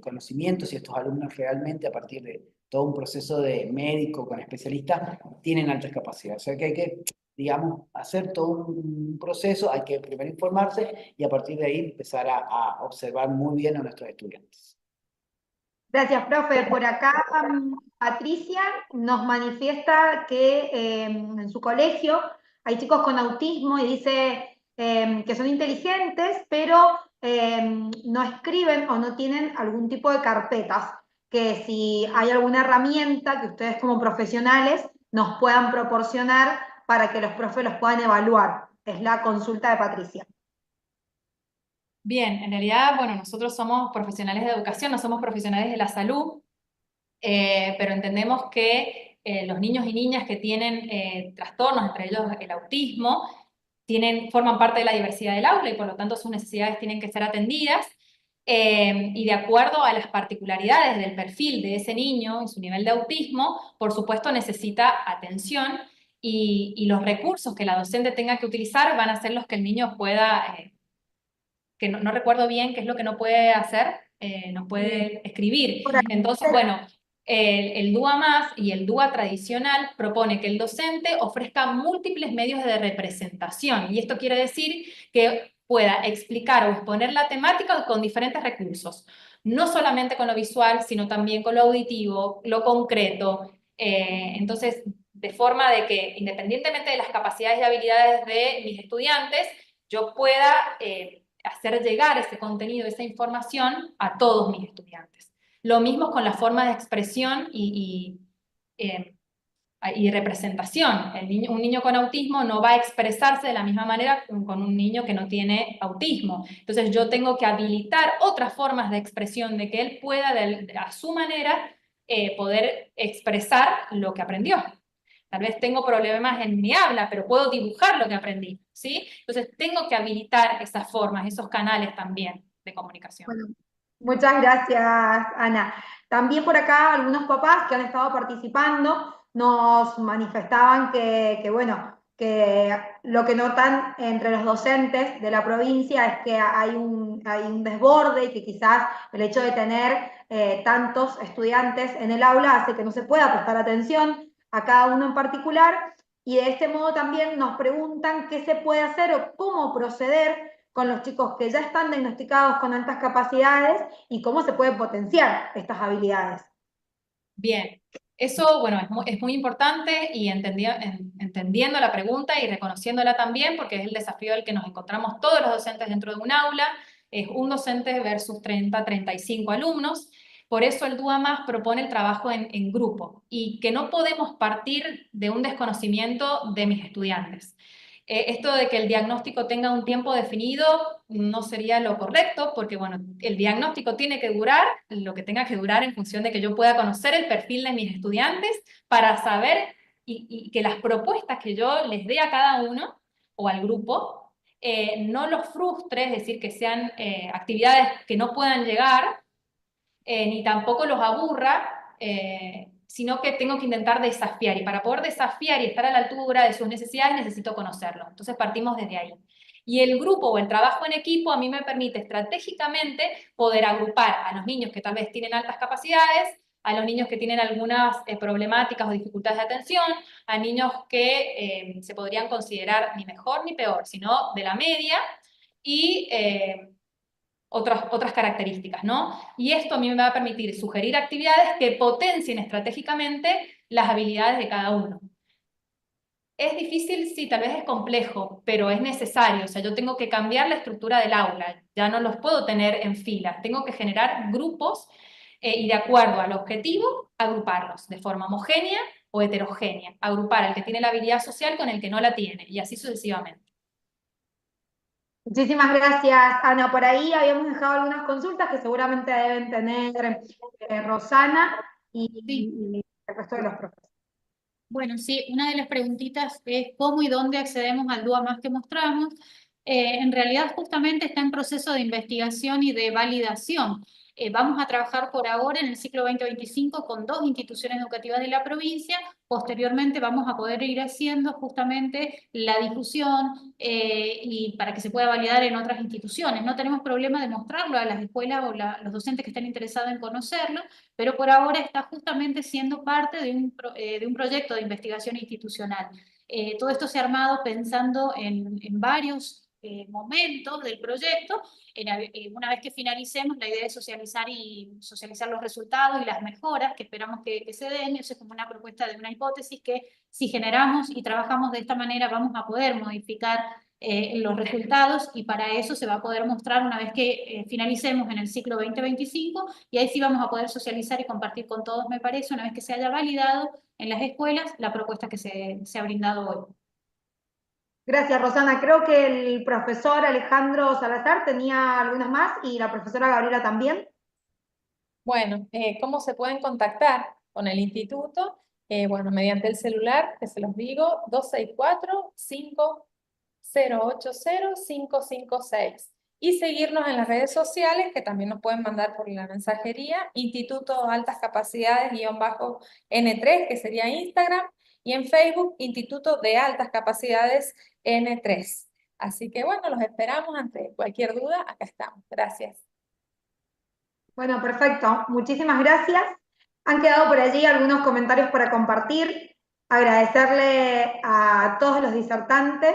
conocimiento, si estos alumnos realmente, a partir de todo un proceso de médico con especialistas, tienen altas capacidades. O sea que hay que, digamos, hacer todo un proceso, hay que primero informarse y a partir de ahí empezar a observar muy bien a nuestros estudiantes. Gracias, profe. Por acá Patricia nos manifiesta que en su colegio hay chicos con autismo, y dice que son inteligentes, pero no escriben o no tienen algún tipo de carpetas, que si hay alguna herramienta que ustedes como profesionales nos puedan proporcionar para que los profes los puedan evaluar. Es la consulta de Patricia. Bien, en realidad, bueno, nosotros somos profesionales de educación, no somos profesionales de la salud, pero entendemos que los niños y niñas que tienen trastornos, entre ellos el autismo, forman parte de la diversidad del aula y por lo tanto sus necesidades tienen que ser atendidas. Y de acuerdo a las particularidades del perfil de ese niño y su nivel de autismo, por supuesto necesita atención y los recursos que la docente tenga que utilizar van a ser los que el niño pueda, que no recuerdo bien qué es lo que no puede hacer, no puede escribir. Por ahí. Entonces, bueno, el DUA+ y el DUA tradicional propone que el docente ofrezca múltiples medios de representación, y esto quiere decir que pueda explicar o exponer la temática con diferentes recursos, no solamente con lo visual, sino también con lo auditivo, lo concreto. Entonces, de forma de que, independientemente de las capacidades y habilidades de mis estudiantes, yo pueda hacer llegar ese contenido, esa información a todos mis estudiantes. Lo mismo con la forma de expresión y representación. Un niño con autismo no va a expresarse de la misma manera con un niño que no tiene autismo. Entonces yo tengo que habilitar otras formas de expresión, de que él pueda a su manera poder expresar lo que aprendió. Tal vez tengo problemas en mi habla, pero puedo dibujar lo que aprendí, ¿sí? Entonces tengo que habilitar esas formas, esos canales también de comunicación. Bueno, muchas gracias, Ana. También por acá algunos papás que han estado participando nos manifestaban bueno, que lo que notan entre los docentes de la provincia es que hay un desborde y que quizás el hecho de tener tantos estudiantes en el aula hace que no se pueda prestar atención a cada uno en particular, y de este modo también nos preguntan qué se puede hacer o cómo proceder con los chicos que ya están diagnosticados con altas capacidades y cómo se pueden potenciar estas habilidades. Bien, eso, bueno, es muy importante y entendiendo la pregunta y reconociéndola también, porque es el desafío al que nos encontramos todos los docentes dentro de un aula, es un docente versus 30, 35 alumnos. Por eso el DUA+ propone el trabajo en grupo y que no podemos partir de un desconocimiento de mis estudiantes. Esto de que el diagnóstico tenga un tiempo definido no sería lo correcto, porque bueno, el diagnóstico tiene que durar lo que tenga que durar en función de que yo pueda conocer el perfil de mis estudiantes para saber y que las propuestas que yo les dé a cada uno o al grupo no los frustre, es decir, que sean actividades que no puedan llegar, ni tampoco los aburra, sino que tengo que intentar desafiar, y para poder desafiar y estar a la altura de sus necesidades necesito conocerlos. Entonces partimos desde ahí. Y el grupo o el trabajo en equipo a mí me permite estratégicamente poder agrupar a los niños que tal vez tienen altas capacidades, a los niños que tienen algunas problemáticas o dificultades de atención, a niños que se podrían considerar ni mejor ni peor, sino de la media, y otras características, ¿no? Y esto a mí me va a permitir sugerir actividades que potencien estratégicamente las habilidades de cada uno. Es difícil, sí, tal vez es complejo, pero es necesario. O sea, yo tengo que cambiar la estructura del aula, ya no los puedo tener en filas, tengo que generar grupos y de acuerdo al objetivo, agruparlos de forma homogénea o heterogénea, agrupar al que tiene la habilidad social con el que no la tiene, y así sucesivamente. Muchísimas gracias, Ana. Por ahí habíamos dejado algunas consultas que seguramente deben tener Rosana y el resto de los profesores. Bueno, sí, una de las preguntitas es cómo y dónde accedemos al DUA+ que mostramos. En realidad justamente está en proceso de investigación y de validación. Vamos a trabajar por ahora en el ciclo 2025 con 2 instituciones educativas de la provincia. Posteriormente vamos a poder ir haciendo justamente la difusión y para que se pueda validar en otras instituciones. No tenemos problema de mostrarlo a las escuelas o los docentes que estén interesados en conocerlo, pero por ahora está justamente siendo parte de un proyecto de investigación institucional. Todo esto se ha armado pensando en varios momentos del proyecto. Una vez que finalicemos, la idea es socializar los resultados y las mejoras que esperamos que se den. Eso es como una propuesta de una hipótesis que si generamos y trabajamos de esta manera vamos a poder modificar los resultados, y para eso se va a poder mostrar una vez que finalicemos en el ciclo 2025, y ahí sí vamos a poder socializar y compartir con todos, me parece, una vez que se haya validado en las escuelas la propuesta que se ha brindado hoy. Gracias, Rosana. Creo que el profesor Alejandro Salazar tenía algunas más y la profesora Gabriela también. Bueno, ¿cómo se pueden contactar con el instituto? Bueno, mediante el celular, que se los digo, 264-5080-556. Y seguirnos en las redes sociales, que también nos pueden mandar por la mensajería, Instituto Altas Capacidades-N3, que sería Instagram, y en Facebook, Instituto de Altas Capacidades N3. Así que bueno, los esperamos. Ante cualquier duda, acá estamos. Gracias. Bueno, perfecto. Muchísimas gracias. Han quedado por allí algunos comentarios para compartir. Agradecerle a todos los disertantes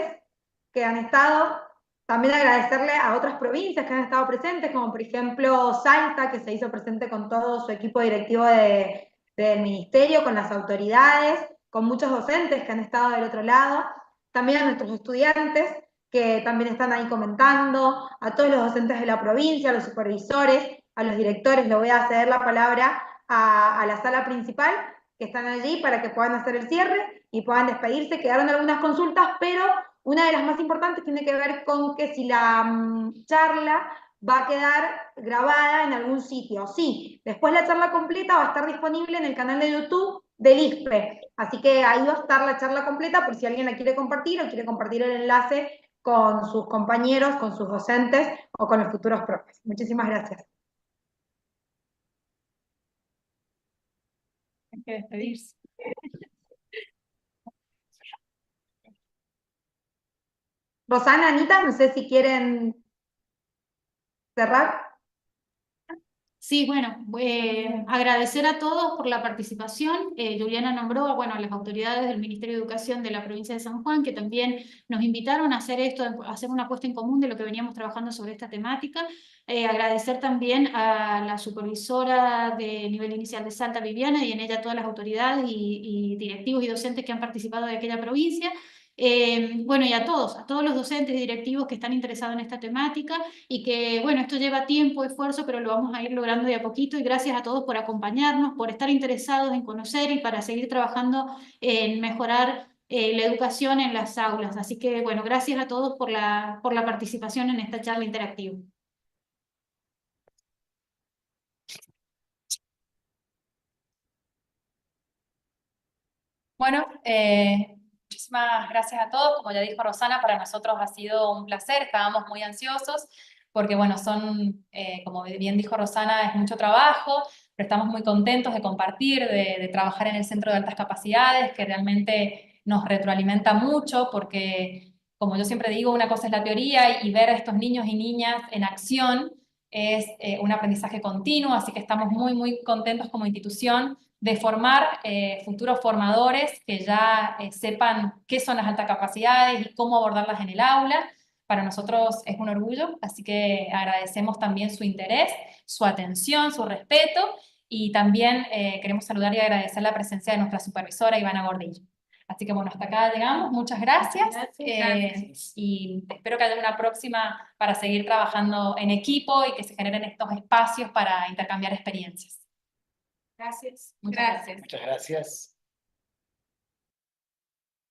que han estado. También agradecerle a otras provincias que han estado presentes, como por ejemplo Salta, que se hizo presente con todo su equipo directivo del ministerio, con las autoridades, con muchos docentes que han estado del otro lado. También a nuestros estudiantes, que también están ahí comentando, a todos los docentes de la provincia, a los supervisores, a los directores. Le voy a ceder la palabra a la sala principal, que están allí para que puedan hacer el cierre y puedan despedirse. Quedaron algunas consultas, pero una de las más importantes tiene que ver con que si la charla va a quedar grabada en algún sitio. Sí, después la charla completa va a estar disponible en el canal de YouTube del ISPE. Así que ahí va a estar la charla completa por si alguien la quiere compartir o quiere compartir el enlace con sus compañeros, con sus docentes o con los futuros profes. Muchísimas gracias. Hay que despedirse. Rosana, Anita, no sé si quieren cerrar. Sí, bueno, agradecer a todos por la participación. Juliana nombró, bueno, a las autoridades del Ministerio de Educación de la provincia de San Juan, que también nos invitaron a hacer esto, a hacer una puesta en común de lo que veníamos trabajando sobre esta temática. Agradecer también a la supervisora de nivel inicial de Salta, Viviana, y en ella a todas las autoridades y directivos y docentes que han participado de aquella provincia. Bueno, y a todos los docentes y directivos que están interesados en esta temática y que, bueno, esto lleva tiempo, esfuerzo, pero lo vamos a ir logrando de a poquito, y gracias a todos por acompañarnos, por estar interesados en conocer y para seguir trabajando en mejorar la educación en las aulas. Así que, bueno, gracias a todos por la participación en esta charla interactiva. Bueno, muchísimas gracias a todos. Como ya dijo Rosana, para nosotros ha sido un placer. Estábamos muy ansiosos porque, bueno, como bien dijo Rosana, es mucho trabajo, pero estamos muy contentos de compartir, de trabajar en el Centro de Altas Capacidades, que realmente nos retroalimenta mucho porque, como yo siempre digo, una cosa es la teoría y ver a estos niños y niñas en acción es un aprendizaje continuo, así que estamos muy, muy contentos como institución de formar futuros formadores que ya sepan qué son las altas capacidades y cómo abordarlas en el aula. Para nosotros es un orgullo, así que agradecemos también su interés, su atención, su respeto, y también queremos saludar y agradecer la presencia de nuestra supervisora Ivana Gordillo. Así que bueno, hasta acá llegamos, muchas gracias, y espero que haya una próxima para seguir trabajando en equipo y que se generen estos espacios para intercambiar experiencias. Gracias. Muchas gracias. Muchas gracias.